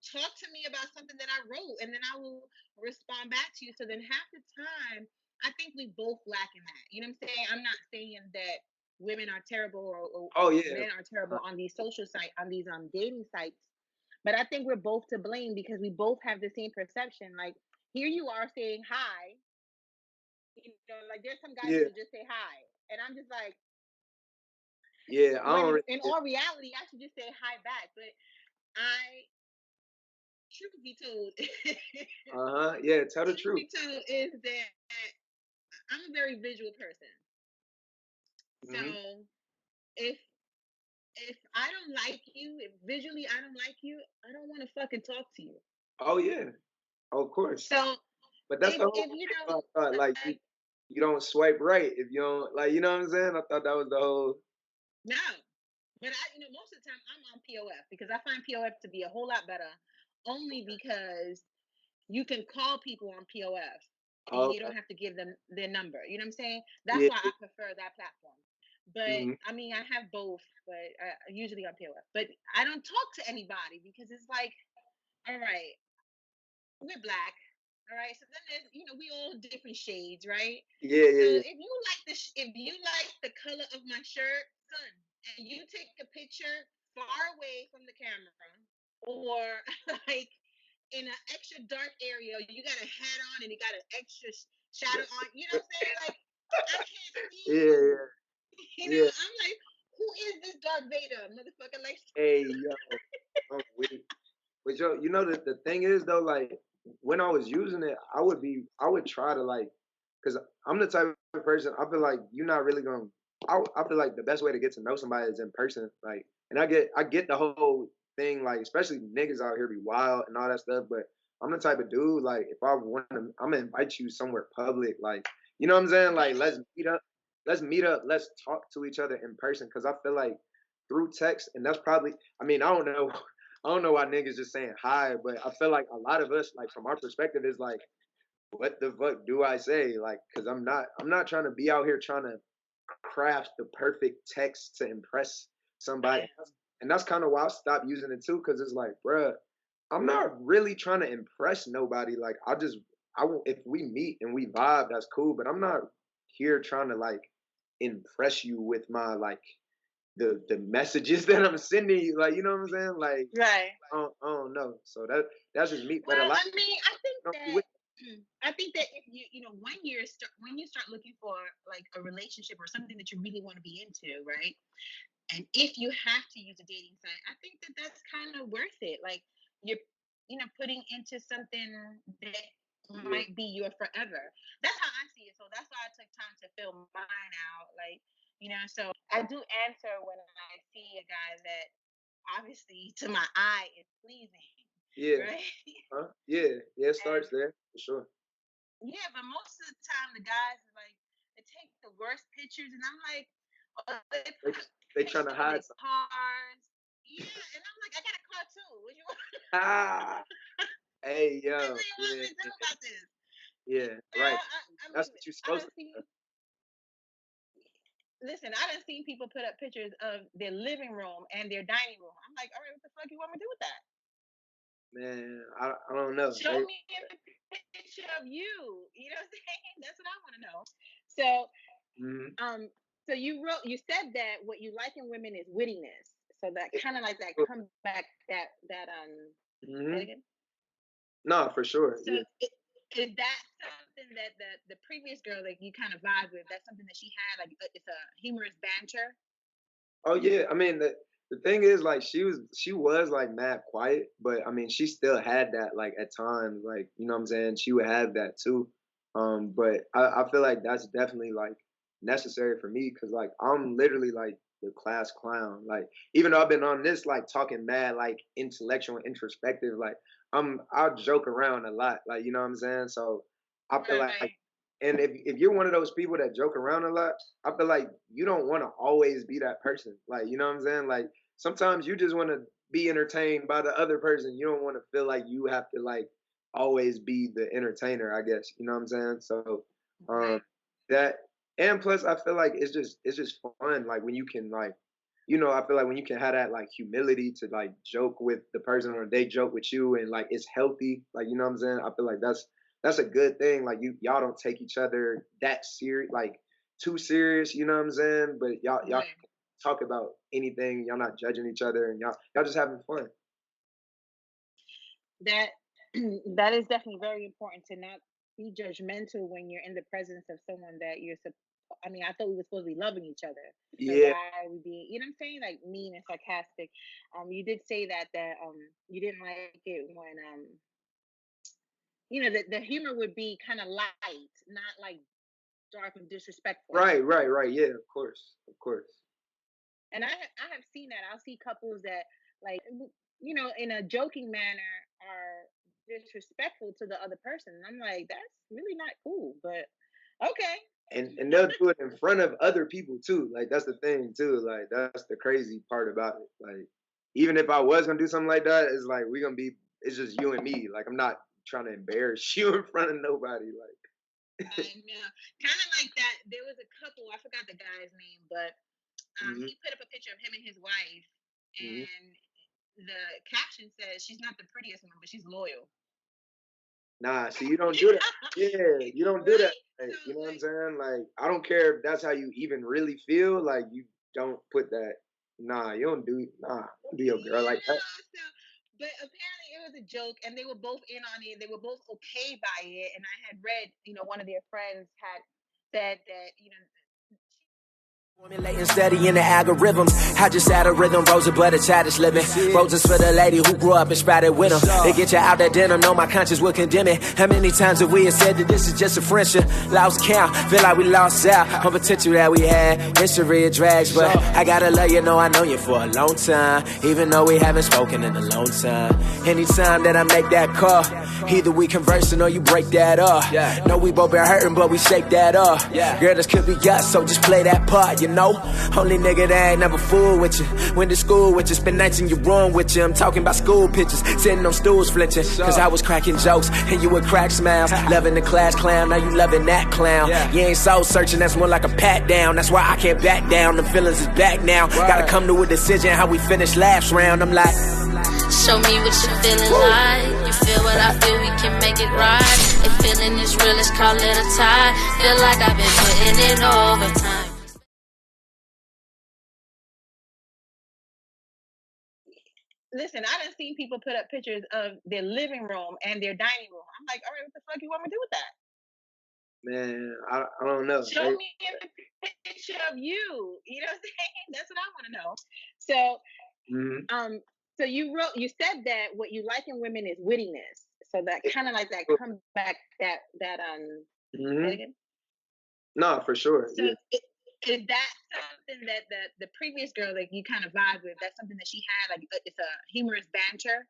talk to me about something that I wrote, and then I will respond back to you. So then half the time, I think we both lack in that. You know what I'm saying? I'm not saying that women are terrible oh or yeah, men are uh, terrible on these social sites, on these dating sites, but I think we're both to blame because we both have the same perception. Like here you are saying hi, like there's some guys yeah, that'll just say hi, and I'm just like, yeah. I when don't. in all reality, I should just say hi back. But I, truth be told, Yeah, tell the truth truth. be told, is that I'm a very visual person. Hmm. So if I don't like you, if visually I don't like you, I don't want to fucking talk to you. Oh yeah, of course. So But that's the whole if you thing. don't I thought like like, you don't swipe right if you don't like. You know what I'm saying? I thought that was the whole. no. But most of the time I'm on POF because I find POF to be a whole lot better, only because you can call people on POF and Oh, you don't have to give them their number. You know what I'm saying? That's yeah. why I prefer that platform. But Hmm. I mean, I have both, but usually on POF. But I don't talk to anybody because it's like, all right, we're black. All right, so then there's we all different shades, right? Yeah, So yeah, if you like the color of my shirt, son, and you take a picture far away from the camera, or like in an extra dark area, you got a hat on and you got an extra shadow on. You know what I'm saying? Like I can't see yeah, you. yeah, yeah. I'm like, who is this Darth Vader, motherfucker? Like, Hey, yo, I'm with it. But yo, you know the thing is though, like when I was using it, I would try to like, cause I'm the type of person I feel like you're not really gonna. I feel like the best way to get to know somebody is in person. Like, and I get the whole thing, like especially niggas out here be wild and all that stuff. But I'm the type of dude like if I want to, I'm gonna invite you somewhere public, like you know what I'm saying? Like let's meet up, let's talk to each other in person. Cause I feel like through text, and that's probably. I mean, I don't know why niggas just saying hi, but I feel like a lot of us, like from our perspective, is like, what the fuck do I say? Like, cause I'm not trying to be out here trying to craft the perfect text to impress somebody. And that's kind of why I stopped using it too, cause it's like, bruh, I'm not really trying to impress nobody. Like, if we meet and we vibe, that's cool, but I'm not here trying to like impress you with my like the messages that I'm sending you. Like, you know what I'm saying? Like, right. I don't know. So that's just me. But a Well, lot I mean, I think of people that with I think that if when you start looking for like a relationship or something that you really want to be into, right? And if you have to use a dating site, I think that that's kind of worth it. Like you're, putting into something that yeah, might be your forever. That's how I see it. So that's why I took time to fill mine out. Like, so I do answer when I see a guy that obviously to my eye is pleasing. Yeah. right? Huh? Yeah. Yeah. It And starts there for sure. yeah, but most of the time the guys are like they take the worst pictures, and I'm like, oh, they They put they trying to pictures of hide their something. cars. Yeah, and I'm like, I got a car too. What you want? Ah. Hey What yo. do you want Yeah. me to do about this? Yeah. Right. Well, I That's mean, what you're I supposed don't to see. do. Listen, I done seen people put up pictures of their living room and their dining room. I'm like, all right, what the fuck you want me to do with that? Man, I don't know. Show me a picture of you. You know what I'm saying? That's what I want to know. So, Mhm. um, so you said that what you like in women is wittiness. So that kind of like that comeback that say it Mhm. again. No, for sure. So Yeah. is that something that the previous girl like you kind of vibe with? That's something that she had like it's a humorous banter. Oh yeah, I mean the thing is like she was like mad quiet, but I mean she still had that like at times like you know what I'm saying she would have that too. But I feel like that's definitely like necessary for me because like I'm literally like the class clown. Like even though I've been on this like talking mad like intellectual and introspective, like I'll joke around a lot. Like you know what I'm saying. So I feel like Right. and if you're one of those people that joke around a lot, I feel like you don't want to always be that person. Like, you know what I'm saying? Like sometimes you just want to be entertained by the other person. You don't want to feel like you have to like always be the entertainer, I guess. You know what I'm saying? So um Right. that and plus I feel like it's just fun like when you can like you know, I feel like when you can have that like humility to like joke with the person or they joke with you and like it's healthy, like you know what I'm saying? I feel like that's a good thing. Like y'all don't take each other that serious, like too serious. You know what I'm saying? But y'all Right. can talk about anything. Y'all not judging each other, and y'all just having fun. That that is definitely very important to not be judgmental when you're in the presence of someone that I mean, I thought we were supposed to be loving each other. So Yeah, why are we being, you know what I'm saying, like mean and sarcastic? You did say that you didn't like it when the humor would be kind of light, not like dark and disrespectful. right. Yeah, of course, of course. And I have seen that. I'll see couples that like in a joking manner are disrespectful to the other person. And I'm like, that's really not cool. But okay. And they'll do it in front of other people too. Like that's the thing too. Like that's the crazy part about it. Like even if I was gonna do something like that, it's like we gonna be. It's just you and me. Like I'm not trying to embarrass you in front of nobody. Like. I know. Kind of like that. There was a couple, I forgot the guy's name, but Mhm, he put up a picture of him and his wife, mhm. and the caption says she's not the prettiest one, but she's loyal. Nah, see, you don't do that. Yeah, you don't do that. Right? So Like, you know what I'm like saying? Like, I don't care if that's how you even really feel. Like, you don't put that. Nah, you don't do. Nah, don't do your girl like that. yeah, so but apparently it was a joke and they were both in on it. They were both okay by it. And I had read, one of their friends had said that, Formulating steady in the algorithm. I just add a rhythm, roses but a childish living. Roses for the lady who grew up and sprouted with them. They get you out that dinner, know my conscience will condemn it. How many times have we said that this is just a friendship? Lost count, feel like we lost out on potential that we had. History of drags, but I gotta let you know I know you for a long time. Even though we haven't spoken in a long time. Anytime that I make that call, either we conversing or you break that off. Know we both been hurting, but we shake that off. Girl, this could be us, so just play that part, you know? Only nigga that ain't never fool with you. Went to school with you, spent nights in your room with you. I'm talking about school pictures, sitting on stools flinching. Cause I was cracking jokes, and you would crack smiles. Loving the class clown, now you loving that clown. You ain't soul searching, that's more like a pat down. That's why I can't back down, the feelings is back now. Gotta come to a decision, how we finish last round. I'm like, show me what you feeling like. You feel what I feel, we can make it right. If feeling is real, let's call it a tie. Feel like I've been putting in overtime. listen, I done seen people put up pictures of their living room and their dining room. I'm like, all right, what the fuck you want me to do with that? Man, I don't know. Show me a picture of you. You know what I'm saying? That's what I want to know. So, Mhm. um, so you said that what you like in women is wittiness. So that kind of like that comeback that say it Mhm. again. Nah, for sure. So Yeah. is that something that the previous girl like you kind of vibe with? That's something that she had like it's a humorous banter.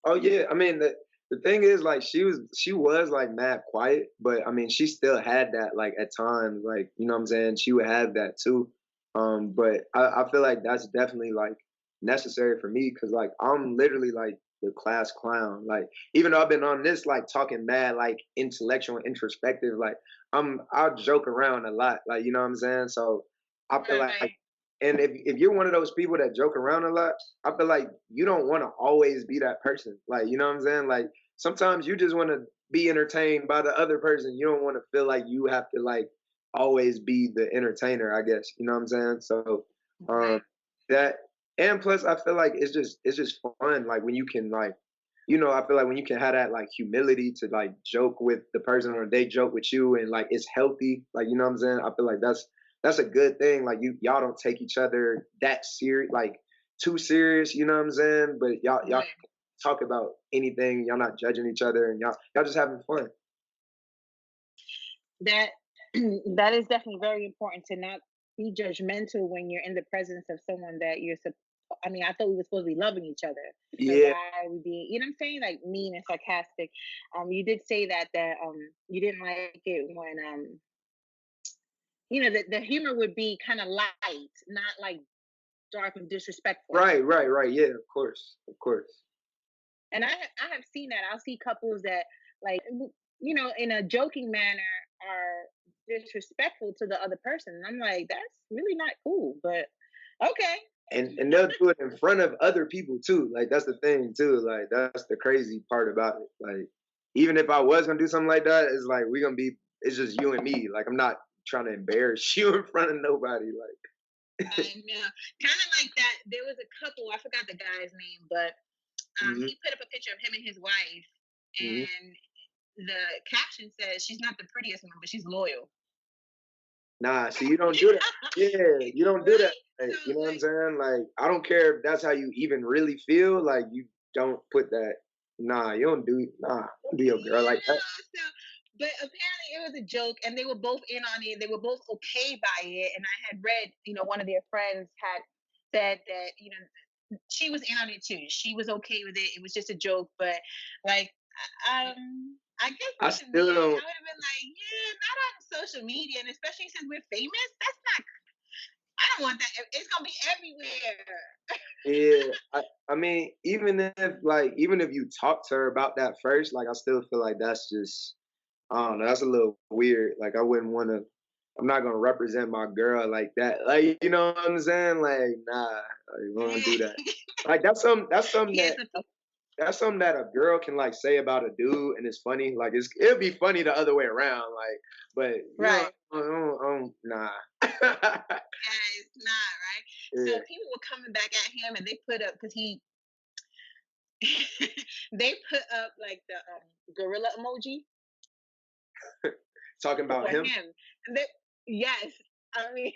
Oh yeah, I mean the thing is like she was like mad quiet, but I mean she still had that like at times like you know what I'm saying she would have that too. But I feel like that's definitely like necessary for me because like I'm literally like the class clown. Like even though I've been on this like talking mad like intellectual and introspective, like I'll joke around a lot. Like you know what I'm saying. So I feel like Right. and if you're one of those people that joke around a lot, I feel like you don't want to always be that person. Like, you know what I'm saying? Like sometimes you just want to be entertained by the other person. You don't want to feel like you have to like always be the entertainer, I guess. You know what I'm saying? So Right. that and plus I feel like it's just fun like when you can like you know, I feel like when you can have that like humility to like joke with the person or they joke with you and like it's healthy, like you know what I'm saying? I feel like that's a good thing. Like y'all don't take each other that serious, like too serious. You know what I'm saying? But y'all Right. talk about anything. Y'all not judging each other, and y'all just having fun. That that is definitely very important to not be judgmental when you're in the presence of someone that I mean, I thought we were supposed to be loving each other. So Yeah, why are we being, you know what I'm saying? Like mean and sarcastic. You did say that you didn't like it when the humor would be kind of light, not like dark and disrespectful. right. Yeah, of course, of course. And I have seen that. I'll see couples that like in a joking manner are disrespectful to the other person. And I'm like, that's really not cool. But okay. And they'll do it in front of other people too. Like that's the thing too. Like that's the crazy part about it. Like even if I was gonna do something like that, it's like we gonna be. It's just you and me. Like I'm not trying to embarrass you in front of nobody. Like I know. Kind of like that. There was a couple, I forgot the guy's name, but mhm, he put up a picture of him and his wife, mhm. and the caption says she's not the prettiest one, but she's loyal. Nah, see, you don't do that. Yeah, you don't do that. Right? Like, So you know what I'm like, saying? Like, I don't care if that's how you even really feel. Like, you don't put that. Nah, you don't do. Nah, don't be a girl like that. yeah. So, but apparently it was a joke, and they were both in on it. They were both okay by it. And I had read, one of their friends had said that, she was in on it too. She was okay with it. It was just a joke, but like, I guess I to me, still I don't. would have been like, yeah, not on social media, and especially since we're famous. That's not. I don't want that. It's gonna be everywhere. Yeah, I mean, even if you talk to her about that first, like, I still feel like that's just. I don't know. That's a little weird. Like, I wouldn't want to. I'm not gonna represent my girl like that. Like, you know what I'm saying? Like, nah, like, we don't do that. Like, that's something Yes, that that's something that a girl can like say about a dude, and it's funny. Like it'll be funny the other way around. Like, but you know, right. nah. Yeah, it's not right. So Yeah. people were coming back at him, and they put up because he they put up like the gorilla emoji Talking about for him. him. And they, yes, I mean,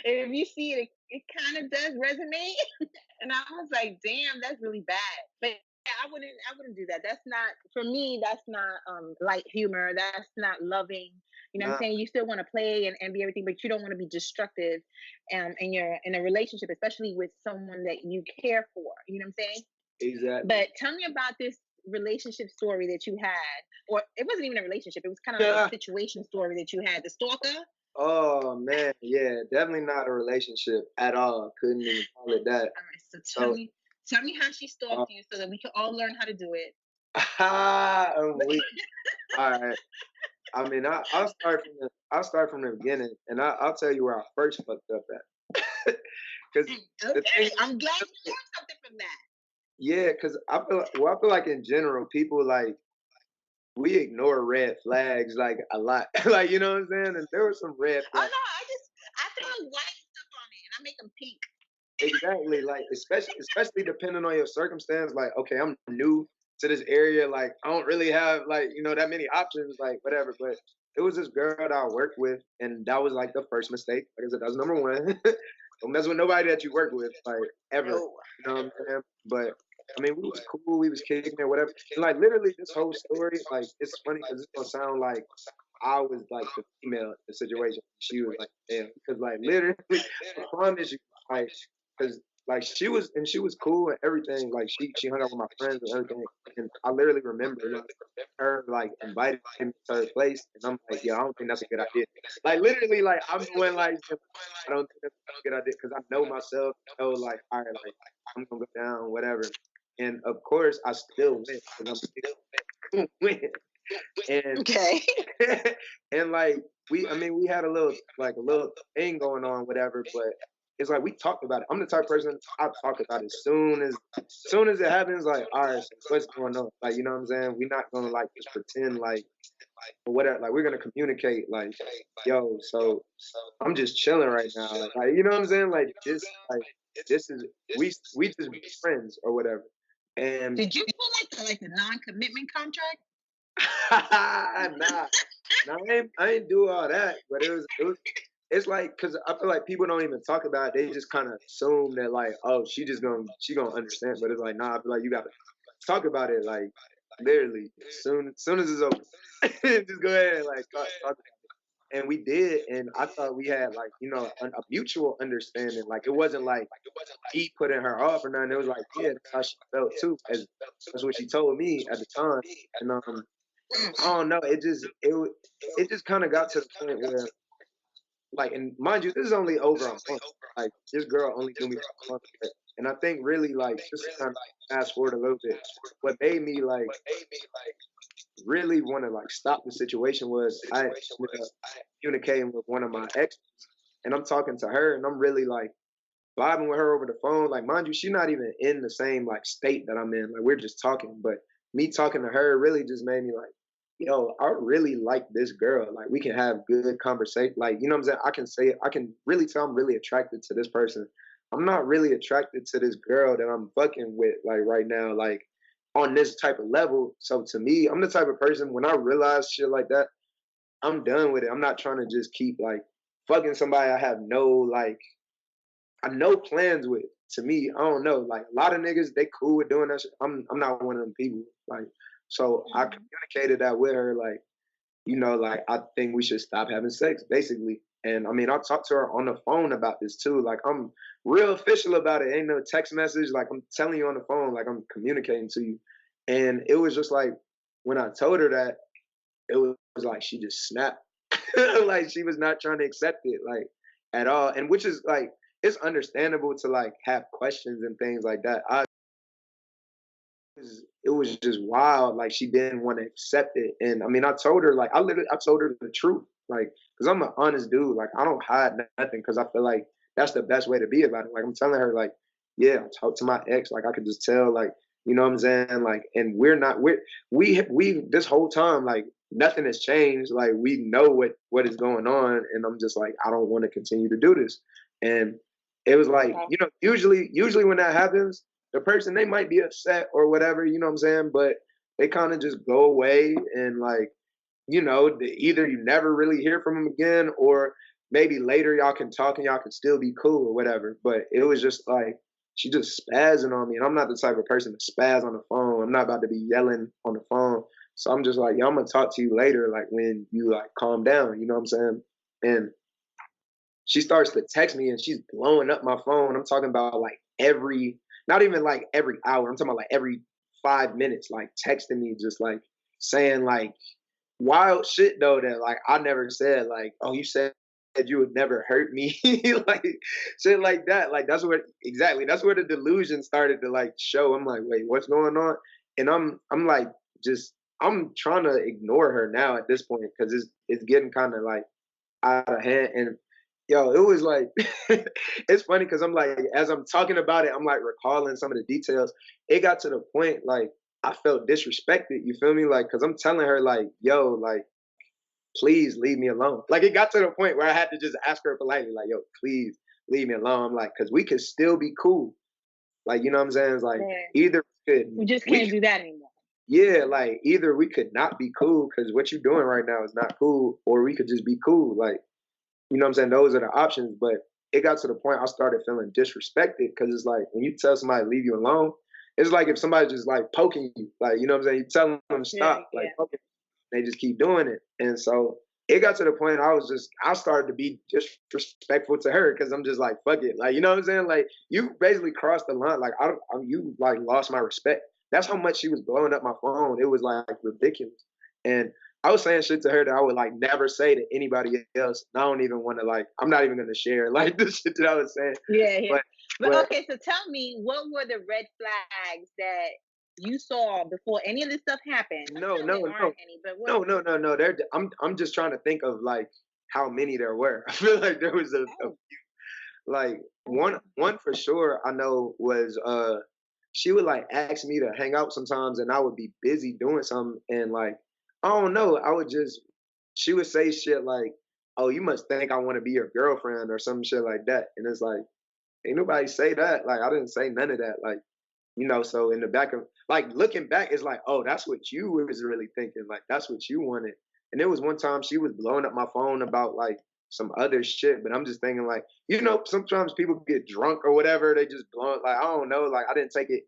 if you see it, it kind of does resonate. And I was like, damn, that's really bad. But yeah, I wouldn't do that. That's not for me. That's not light humor. That's not loving. You know what I'm Nah, saying? You still want to play and be everything, but you don't want to be destructive in a relationship, especially with someone that you care for. You know what I'm saying? exactly. But tell me about this relationship story that you had, or it wasn't even a relationship. It was kind of like a Yeah. situation story that you had. The stalker. Oh man, yeah, definitely not a relationship at all. Couldn't even call it that. All right, so So, tell me how she uh, stalked you, so that we can all learn how to do it. I'm weak. All right. I mean, I'll start from the beginning, and I'll tell you where I first fucked up at. Because the Okay, thing, I'm glad you learned something from that. yeah, because I feel like in general, people like we ignore red flags like a lot. Like you know what I'm saying? And there were some red Oh flags. no, I throw white stuff on it and I make them pink. Exactly. Like especially depending on your circumstance. Like, okay, I'm new to this area. Like, I don't really have like, that many options, like whatever. But it was this girl that I worked with, and that was like the first mistake. Like I said, that's number one. Don't mess with nobody that you work with, like ever. No. You know what I'm saying? But I mean, we was cool, we was kicking it, whatever. And like literally this whole story, like it's funny because it's gonna sound like I was like the female in the situation. She was like, damn, because like literally, I promise you, like, because like she was cool and everything. Like she hung out with my friends and everything. And I literally remember like her like inviting me to her place, and I'm like, yeah, I don't think that's a good idea. Like literally, like I'm going like, I don't think that's a good idea because I know myself. I know like, all right, like I'm gonna go down, whatever. And of course, I still went because I'm went. And Okay. and like I mean, we had a little thing going on, whatever. But it's like we talked about it. I'm the type of person I talk about it soon as it happens. Like, all right, so what's going on? Like, you know what I'm saying? We're not gonna like just pretend like or whatever. Like, we're gonna communicate. Like, yo, so I'm just chilling right now. Like, you know what I'm saying? Like this is we just be friends or whatever. And did you put like the non-commitment contract? Nah, I ain't do all that, but it's like because I feel like people don't even talk about it. They just kind of assume that like, oh, she gonna understand, but it's like, nah, I feel like you gotta talk about it, like literally soon as it's over, just go ahead and like talk about it. And we did, and I thought we had like a mutual understanding. Like it wasn't like he putting her off or nothing. It was like, yeah, that's how she felt too. That's what she told me at the time, and I don't know. It just kind of got to the point where, like, and mind you, this is only over a month. Like, this girl only knew me for a month, and I think really like just to kind of fast forward a little bit, what made me like really want to like stop the situation was I ended up communicating with one of my exes, and I'm talking to her, and I'm really like vibing with her over the phone. Like, mind you, she's not even in the same like state that I'm in. Like, we're just talking, but me talking to her really just made me like, yo, I really like this girl. Like, we can have good conversation. Like, you know what I'm saying? I can say it. I can really tell I'm really attracted to this person. I'm not really attracted to this girl that I'm fucking with, like, right now, like, on this type of level. So to me, I'm the type of person, when I realize shit like that, I'm done with it. I'm not trying to just keep, like, fucking somebody I have no plans with. To me, I don't know. Like, a lot of niggas, they cool with doing that shit. I'm not one of them people. Like, so I communicated that with her, like, like, I think we should stop having sex, basically. And I mean, I talked to her on the phone about this too. Like, I'm real official about it. Ain't no text message. Like, I'm telling you on the phone, like, I'm communicating to you. And it was just like, when I told her that, it was like she just snapped. Like, she was not trying to accept it, like, at all. And which is like, it's understandable to like have questions and things like that. It was just wild. Like, she didn't want to accept it. And I mean, I told her, like, I told her the truth. Like, because I'm an honest dude. Like, I don't hide nothing because I feel like that's the best way to be about it. Like, I'm telling her, like, yeah, I talked to my ex. Like, I could just tell, like, you know what I'm saying? Like, and we this whole time, like, nothing has changed. Like, we know what is going on. And I'm just like, I don't want to continue to do this. And it was like, usually when that happens, the person, they might be upset or whatever, you know what I'm saying? But they kind of just go away and like, either you never really hear from them again, or maybe later y'all can talk and y'all can still be cool or whatever. But it was just like, she just spazzing on me. And I'm not the type of person to spaz on the phone. I'm not about to be yelling on the phone. So I'm just like, I'm going to talk to you later, like when you like calm down, you know what I'm saying? And she starts to text me and she's blowing up my phone. I'm talking about like not even like every hour. I'm talking about like every 5 minutes, like texting me, just like saying like wild shit though that like I never said. Like, oh, you said you would never hurt me, like shit like that. Like that's where the delusion started to like show. I'm like, wait, what's going on? And I'm like, I'm trying to ignore her now at this point because it's getting kind of like out of hand. And yo, it was like, it's funny because I'm like, as I'm talking about it, I'm like recalling some of the details. It got to the point like I felt disrespected. You feel me? Like, because I'm telling her like, yo, like, please leave me alone. Like, it got to the point where I had to just ask her politely, like, yo, please leave me alone. I'm like, because we could still be cool. Like, you know what I'm saying? It's like, either we just can't do that anymore. Yeah, like, either we could not be cool because what you're doing right now is not cool, or we could just be cool. Like, you know what I'm saying? Those are the options. But it got to the point I started feeling disrespected because it's like when you tell somebody to leave you alone, it's like if somebody's just like poking you, like, you know what I'm saying? You tell them stop, like, okay, they just keep doing it. And so it got to the point I started to be disrespectful to her because I'm just like, fuck it. Like, you know what I'm saying? Like, you basically crossed the line. Like, you like lost my respect. That's how much she was blowing up my phone. It was like ridiculous. And I was saying shit to her that I would like never say to anybody else. And I don't even want to like, I'm not even going to share like the shit that I was saying. Yeah. But okay, so tell me, what were the red flags that you saw before any of this stuff happened? No. I'm just trying to think of like how many there were. I feel like there was a few. Like one for sure I know was she would like ask me to hang out sometimes and I would be busy doing something and like I don't know, she would say shit like, "Oh, you must think I want to be your girlfriend" or some shit like that. And it's like, ain't nobody say that. Like I didn't say none of that. Like, you know, so in the back of like looking back, it's like, oh, that's what you was really thinking. Like that's what you wanted. And there was one time she was blowing up my phone about like some other shit, but I'm just thinking like, you know, sometimes people get drunk or whatever, they just blow it. Like I don't know, like I didn't take it.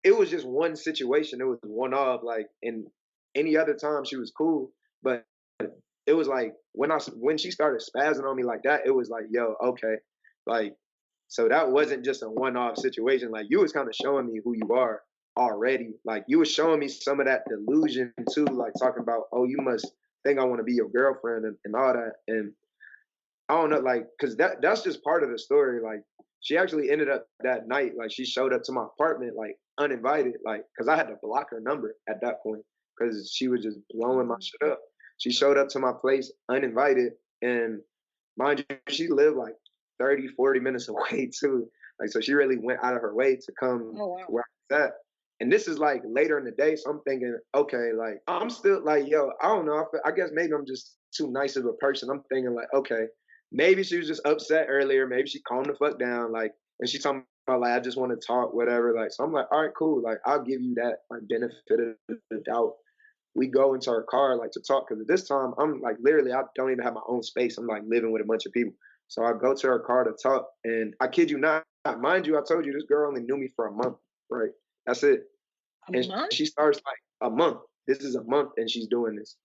It was just one situation. It was one off. Like, and any other time she was cool, but it was like when she started spazzing on me like that, it was like, yo, okay, like. So that wasn't just a one-off situation. Like you was kind of showing me who you are already. Like you was showing me some of that delusion too, like talking about, oh, you must think I want to be your girlfriend and all that. And I don't know, like, cause that's just part of the story. Like she actually ended up that night, like she showed up to my apartment, like uninvited, like, cause I had to block her number at that point, cause she was just blowing my shit up. She showed up to my place uninvited, and mind you, she lived like 30, 40 minutes away too. Like, so she really went out of her way to come where I was at. And this is like later in the day. So I'm thinking, okay, like I'm still like, yo, I don't know. I guess maybe I'm just too nice of a person. I'm thinking like, okay, maybe she was just upset earlier. Maybe she calmed the fuck down. Like, and she talking about like, I just want to talk, whatever. Like, so I'm like, all right, cool. Like, I'll give you that like benefit of the doubt. We go into her car like to talk, because at this time I'm like literally I don't even have my own space. I'm like living with a bunch of people. So I go to her car to talk, and I kid you not, mind you, I told you this girl only knew me for a month, right? That's it. And she starts like a month. This is a month, and she's doing this,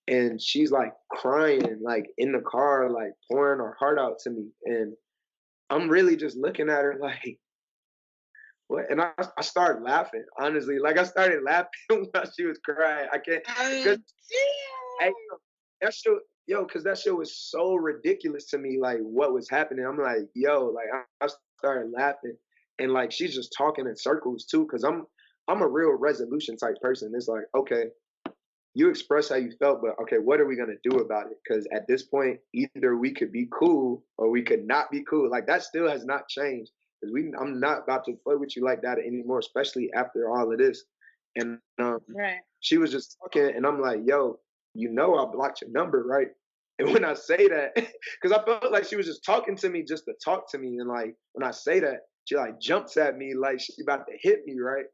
and she's like crying, like in the car, like pouring her heart out to me, and I'm really just looking at her like, what? And I started laughing, honestly. Like I started laughing while she was crying. I can't. That shit, yo, because that shit was so ridiculous to me. Like what was happening. I'm like, yo, like I started laughing, and like she's just talking in circles too. Because I'm a real resolution type person. It's like, okay, you express how you felt, but okay, what are we gonna do about it? Because at this point, either we could be cool or we could not be cool. Like that still has not changed. Because I'm not about to play with you like that anymore, especially after all of this. And she was just talking, and I'm like, yo, you know I blocked your number, right? And when I say that, because I felt like she was just talking to me just to talk to me. And like, when I say that, she like jumps at me like she about to hit me, right?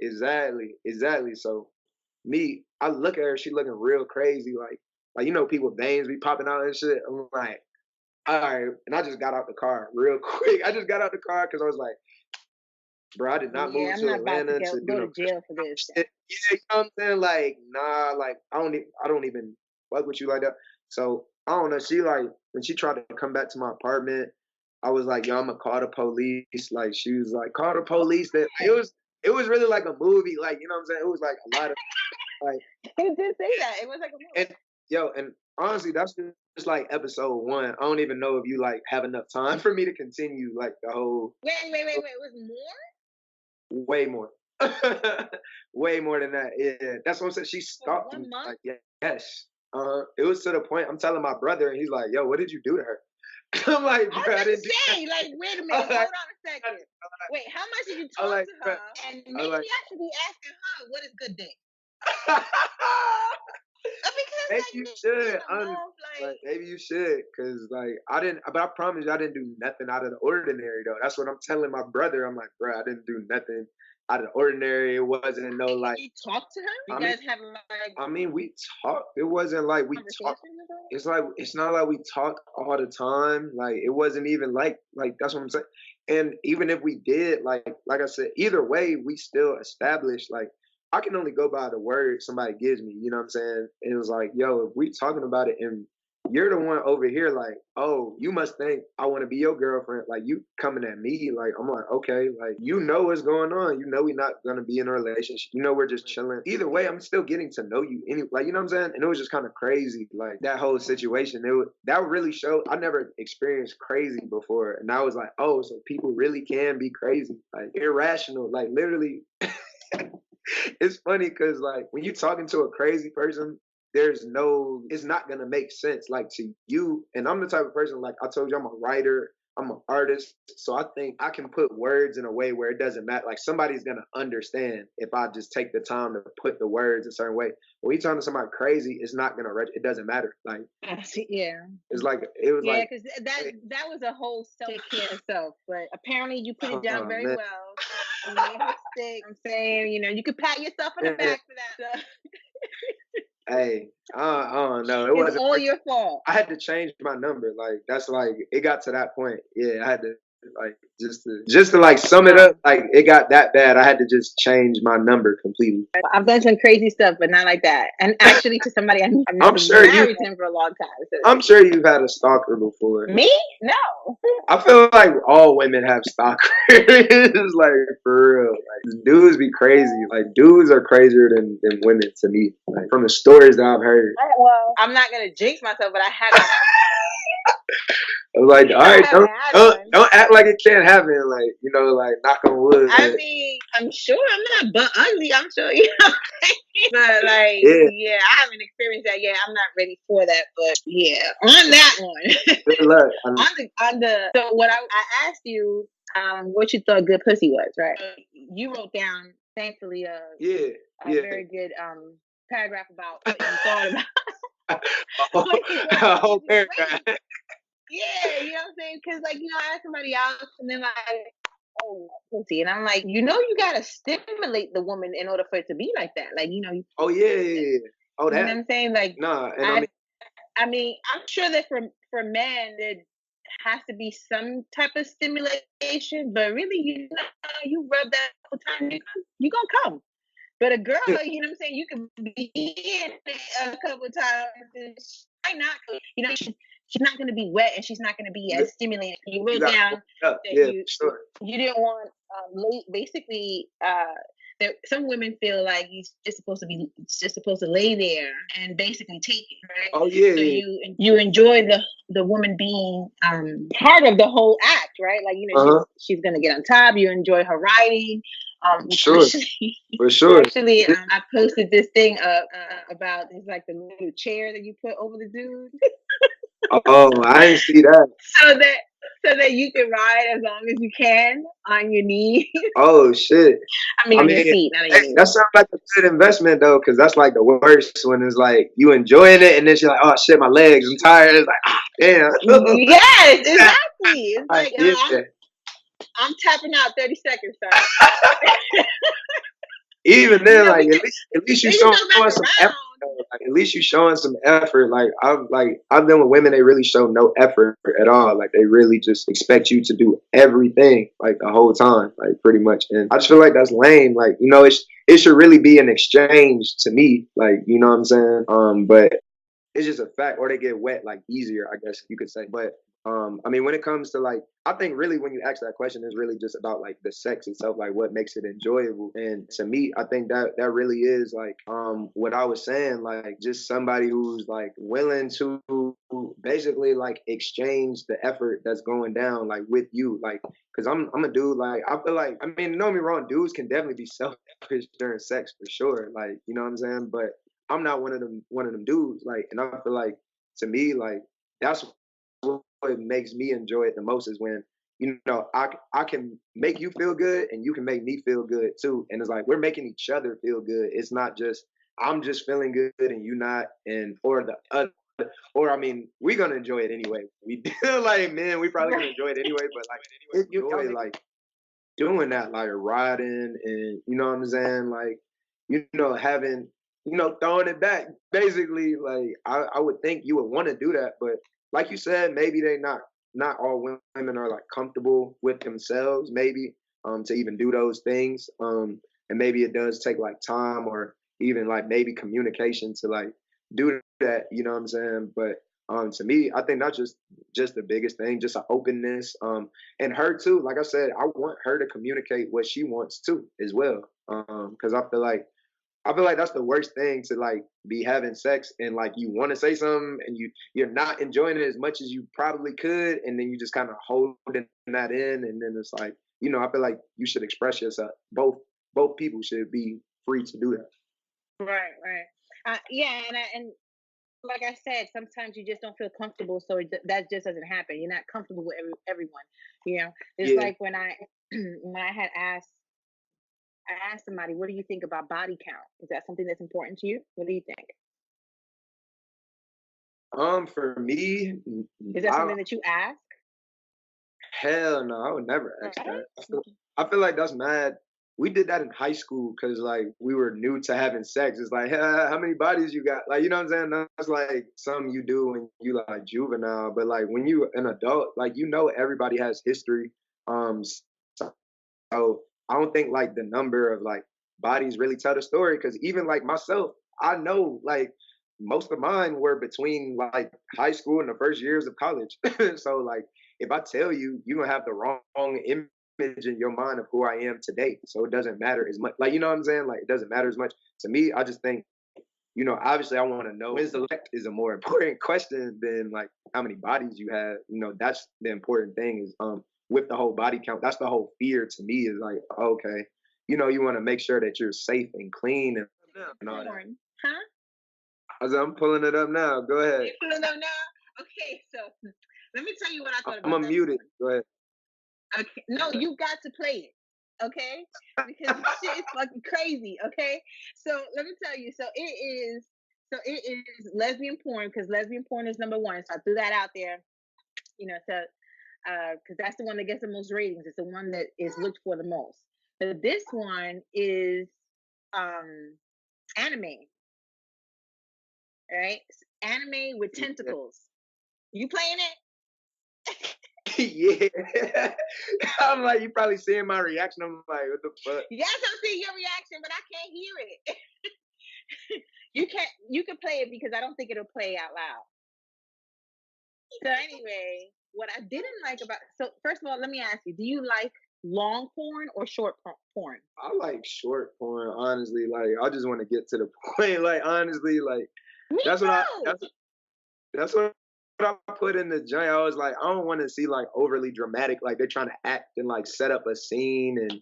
Exactly. So me, I look at her, she looking real crazy, like you know, people veins be popping out and shit. I'm like, all right, and I just got out the car real quick. I just got out the car because I was like, bro, I did not move to Atlanta to go to jail for this. Yeah, you know what I'm saying? Like, nah, like I don't even fuck with you like that. So I don't know. She like when she tried to come back to my apartment, I was like, yo, I'm gonna call the police. Like she was like, call the police. That it was really like a movie. Like, you know what I'm saying? It was like a lot of like. You did say that. It was like a movie. And honestly, that's just like episode 1. I don't even know if you like have enough time for me to continue like the whole. Wait. It was more? Way more. Way more than that. Yeah. That's what I'm saying. She stalked me. Like, yes. It was to the point I'm telling my brother, and he's like, yo, what did you do to her? I'm like, bro, I didn't say, like, wait a minute, hold on a second. Wait, how much did you talk to her? And maybe I should be asking her, what is good dick? Because maybe you should, honestly. Like, maybe you should, because like but I promise you, I didn't do nothing out of the ordinary though. That's what I'm telling my brother. I'm like, bro, I didn't do nothing out of the ordinary. It wasn't no like. You talked to her? You guys have like. I mean, we talked. It wasn't like we talked. It's like it's not like we talk all the time. Like it wasn't even like that's what I'm saying. And even if we did, like I said, either way, we still established like. I can only go by the word somebody gives me, you know what I'm saying? And it was like, yo, if we talking about it and you're the one over here like, oh, you must think I want to be your girlfriend. Like, you coming at me, like, I'm like, okay, like, you know what's going on. You know we're not gonna be in a relationship. You know we're just chilling. Either way, I'm still getting to know you. Like, you know what I'm saying? And it was just kind of crazy, like that whole situation. That really showed. I never experienced crazy before, and I was like, oh, so people really can be crazy, like irrational, like literally. It's funny because like when you're talking to a crazy person, it's not gonna make sense like to you. And I'm the type of person, like I told you, I'm a writer, I'm an artist, so I think I can put words in a way where it doesn't matter. Like somebody's gonna understand if I just take the time to put the words a certain way. When you talking to somebody crazy, it's not gonna. It doesn't matter. Like yeah, it's like it was yeah, like because that was a whole take care of self. But apparently, you put it down very man. well. You made a mistake. I'm saying, you could pat yourself on the back for that. So. Hey, I don't know. It It's wasn't all your fault. I had to change my number. Like that's like it got to that point. Yeah, I had to like just to like sum it up. Like it got that bad. I had to just change my number completely. I've done some crazy stuff, but not like that. And actually, to somebody I've I'm sure married him for a long time. So. I'm sure you've had a stalker before. Me? No. I feel like all women have stalkers. Like for real. Like dudes be crazy. Like dudes are crazier than women to me. Like from the stories that I've heard. Well, I'm not gonna jinx myself, but I had. I was like, all right, don't act like it can't happen. Like, like knock on wood. I mean, I'm sure I'm not but ugly. I'm sure but like, yeah, I haven't experienced that yet. I'm not ready for that. But yeah, on that one. Good luck. So what I asked you, what you thought good pussy was, right? You wrote down, thankfully, a very good paragraph about what you thought about. A whole paragraph. Yeah, you know what I'm saying? Because, like, I asked somebody else, and then, like, oh, pussy. And I'm like, you gotta stimulate the woman in order for it to be like that. Like, Oh, yeah. Oh, that. You know what I'm saying? Like, nah. And I mean, I'm sure that for men, there has to be some type of stimulation, but really, you rub that a couple times, you're gonna come. But a girl, you know what I'm saying? You can be in a couple times, and she might not, she's not going to be wet and she's not going to be as stimulating. You wrote down that you didn't want basically that some women feel like you're just supposed to lay there and basically take it, right? Oh yeah. So you enjoy the woman being part of the whole act, right? Like she's going to get on top. You enjoy her riding. For sure. Actually, I posted this thing up about it's like the little chair that you put over the dude. Oh, I didn't see that. So that you can ride as long as you can on your knees. Oh shit! I mean, on your feet, not on your knees. That sounds like a good investment though, because that's like the worst when it's like you enjoying it and then you're like, oh shit, my legs, I'm tired. It's like, damn. Yes, exactly. It's like I'm tapping out 30 seconds. Even then, like at least you showing some effort. Like, at least you showing some effort. Like I've been with women, they really show no effort at all. Like they really just expect you to do everything like the whole time, like pretty much. And I just feel like that's lame. Like it should really be an exchange to me. Like you know what I'm saying. But it's just a fact, or they get wet like easier, I guess you could say. But I mean, when it comes to like, I think really when you ask that question, it's really just about like the sex itself, like what makes it enjoyable. And to me, I think that really is like what I was saying, like just somebody who's like willing to basically like exchange the effort that's going down like with you, like because I'm a dude, like I feel like, I mean, don't get me wrong, dudes can definitely be selfish during sex for sure, like you know what I'm saying, but I'm not one of them dudes, like, and I feel like to me, like that's what makes me enjoy it the most is when I can make you feel good and you can make me feel good too, and it's like we're making each other feel good. It's not just I'm just feeling good and you not, and or the other, or I mean we're gonna enjoy it anyway. We like man, we probably gonna enjoy it anyway, but like enjoy like doing that, like riding and you know what I'm saying, like having throwing it back basically. Like I would think you would want to do that, but like you said, maybe they not all women are like comfortable with themselves, maybe to even do those things. And maybe it does take like time or even like maybe communication to like do that, you know what I'm saying? But To me, I think that's just the biggest thing, just an openness. And her too. Like I said, I want her to communicate what she wants too, as well. Because I feel like that's the worst thing, to like be having sex and like you want to say something and you're not enjoying it as much as you probably could, and then you just kind of holding that in, and then it's like, I feel like you should express yourself. Both people should be free to do that. Right. Yeah, and like I said, sometimes you just don't feel comfortable, so that just doesn't happen. You're not comfortable with everyone. It's Yeah. like when I had I asked somebody, what do you think about body count? Is that something that's important to you? What do you think? For me, is that something that you ask? Hell no, I would never ask Right? that. I feel like that's mad. We did that in high school because like we were new to having sex. It's like, hey, how many bodies you got? Like, you know what I'm saying? That's like something you do when you like juvenile. But like when you an adult, like everybody has history. So I don't think like the number of like bodies really tell the story, because even like myself, I know like most of mine were between like high school and the first years of college. So like if I tell you, you're gonna have the wrong image in your mind of who I am today. So it doesn't matter as much. Like, you know what I'm saying? Like, it doesn't matter as much to me. I just think, obviously I want to know, intellect is a more important question than like how many bodies you have. That's the important thing, is with the whole body count. That's the whole fear to me, is like, okay, you want to make sure that you're safe and clean and all that. Huh? I'm pulling it up now. Go ahead. You're pulling it up now? Okay, so let me tell you what I thought about I'm unmuted. Go ahead. Okay. No, you got to play it, okay? Because this shit is fucking crazy, okay? So let me tell you. So it is lesbian porn, because lesbian porn is number one. So I threw that out there, because that's the one that gets the most ratings. It's the one that is looked for the most. So this one is anime, right? Anime with tentacles. You playing it? Yeah. I'm like, you probably seeing my reaction. I'm like, what the fuck? Yes, I'm seeing your reaction, but I can't hear it. You can play it, because I don't think it'll play out loud. So anyway, what I didn't like about, so first of all, let me ask you, do you like long porn or short porn? I like short porn, honestly. Like, I just want to get to the point. Like, honestly, like, Me that's too. that's what I put in the joint. I was like, I don't want to see like overly dramatic, like they're trying to act and like set up a scene and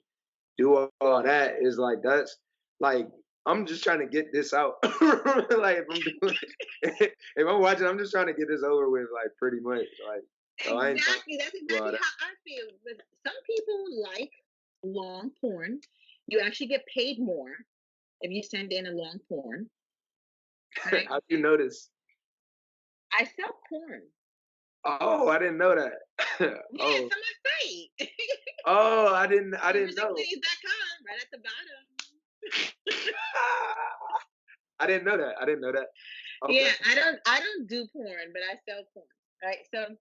do all that. Is like, that's like, I'm just trying to get this out. Like, if I'm watching, I'm just trying to get this over with, like, pretty much. Like, so exactly, that's exactly how I feel. But some people like long porn. You actually get paid more if you send in a long porn. Right? How'd you notice? I sell porn. Oh, I didn't know that. Yeah, it's on my site. Oh, I didn't know. Clayton.com, right at the bottom. I didn't know that. Okay. Yeah, I don't do porn, but I sell porn. Right. So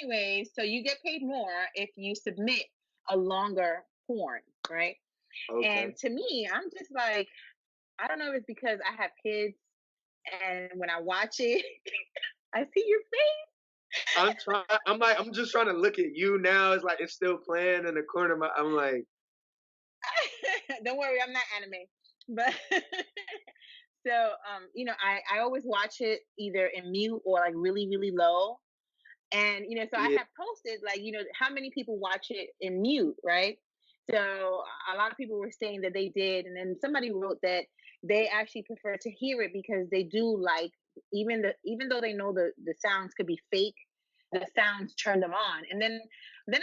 anyway, so you get paid more if you submit a longer porn, right? Okay. And to me, I'm just like, I don't know if it's because I have kids, and when I watch it, I see your face. I'm just trying to look at you now. It's like it's still playing in the corner of my. I'm like, don't worry, I'm not anime, but so I always watch it either in mute or like really really low, and so I have posted like how many people watch it in mute, right? So a lot of people were saying that they did, and then somebody wrote that they actually prefer to hear it because they do like, even though they know the sounds could be fake, the sounds turn them on. And then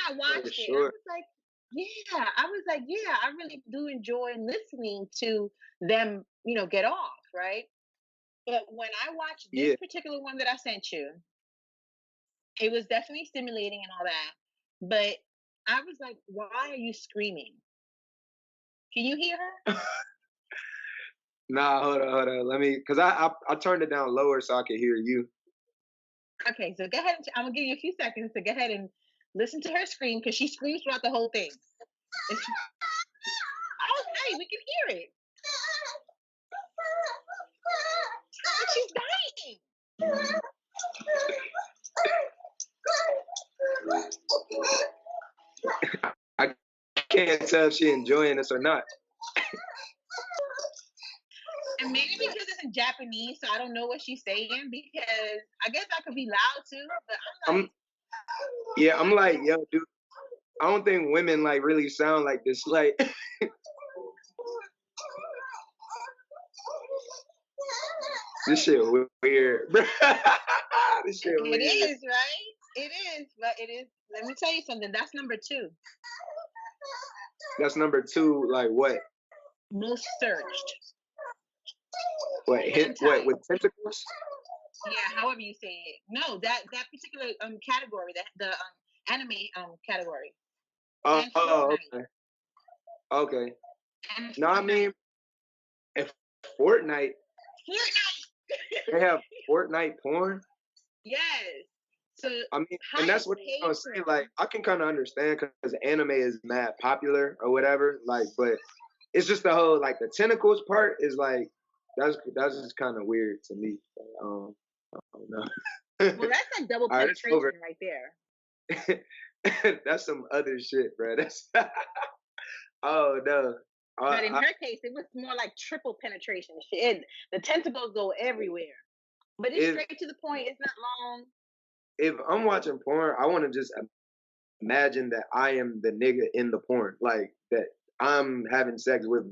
I watched it, and I was like, I really do enjoy listening to them, get off, right? But when I watched this particular one that I sent you, it was definitely stimulating and all that. But I was like, why are you screaming? Can you hear her? Nah, hold on. Let me, because I turned it down lower so I could hear you. Okay, so go ahead. I'm going to give you a few seconds to go ahead and listen to her scream, because she screams throughout the whole thing. Okay, we can hear it. She's dying. can't tell if she enjoying this or not. And maybe because it's in Japanese, so I don't know what she's saying, because I guess I could be loud too, but I'm like, yo, dude, I don't think women like really sound like this. Like, this shit weird, bro. This shit weird. It is, right? It is, but it is. Let me tell you something. That's number 2. That's number 2. Like what? Most searched. What? What with tentacles? Yeah, however you say it. No, that particular category, the anime category. Oh, okay. Okay. No, I mean, if Fortnite. They have Fortnite porn. Yes. So I mean, and that's what I'm saying. Like, I can kind of understand because anime is mad popular or whatever. Like, but it's just the whole like the tentacles part is like that's just kind of weird to me. I don't know. Well, that's like double penetration right there. That's some other shit, bro. That's oh no. But in her case, it was more like triple penetration. The tentacles go everywhere, but it's straight to the point. It's not long. If I'm watching porn, I want to just imagine that I am the nigga in the porn, like that I'm having sex with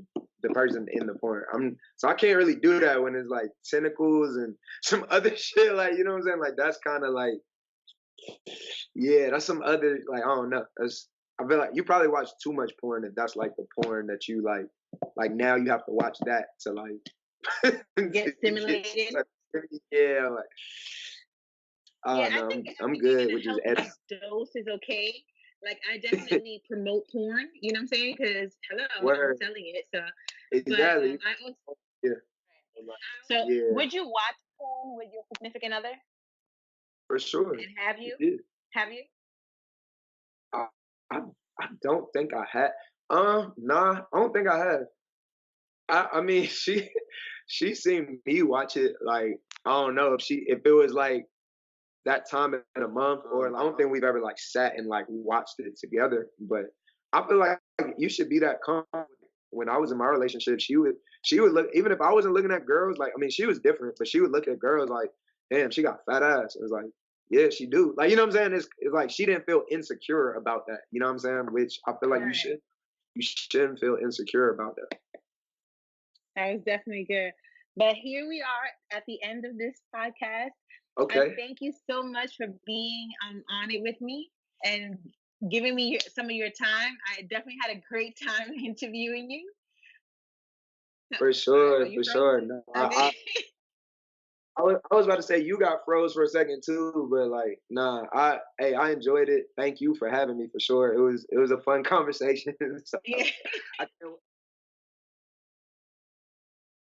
the person in the porn. So I can't really do that when it's like tentacles and some other shit. Like, you know what I'm saying? Like that's kind of like, yeah, that's some other like I don't know. I feel like you probably watch too much porn if that's like the porn that you like. Like now you have to watch that to like get stimulated. Yeah, like. Yeah, no, I think I'm good with just edit. Dose is okay. Like I definitely promote porn. You know what I'm saying? Because hello, I'm selling it. So exactly. But, I also, yeah. So would you watch porn with your significant other? For sure. And have you? Have you? I don't think I had. Nah, I don't think I have. I mean, she seen me watch it. Like I don't know if it was like that time in a month, or I don't think we've ever like sat and like watched it together. But I feel like you should be that calm. When I was in my relationship, she would look, even if I wasn't looking at girls, like I mean, she was different, but she would look at girls like, damn, she got fat ass. It was like, yeah, she do. Like, you know what I'm saying? It's like she didn't feel insecure about that. You know what I'm saying? Which I feel like you shouldn't feel insecure about that. That was definitely good. But here we are at the end of this podcast. Okay. Thank you so much for being on it with me and giving me some of your time. I definitely had a great time interviewing you. For sure, for sure. No, okay. I was about to say you got froze for a second too, but like, nah. I enjoyed it. Thank you for having me for sure. It was a fun conversation. So, yeah.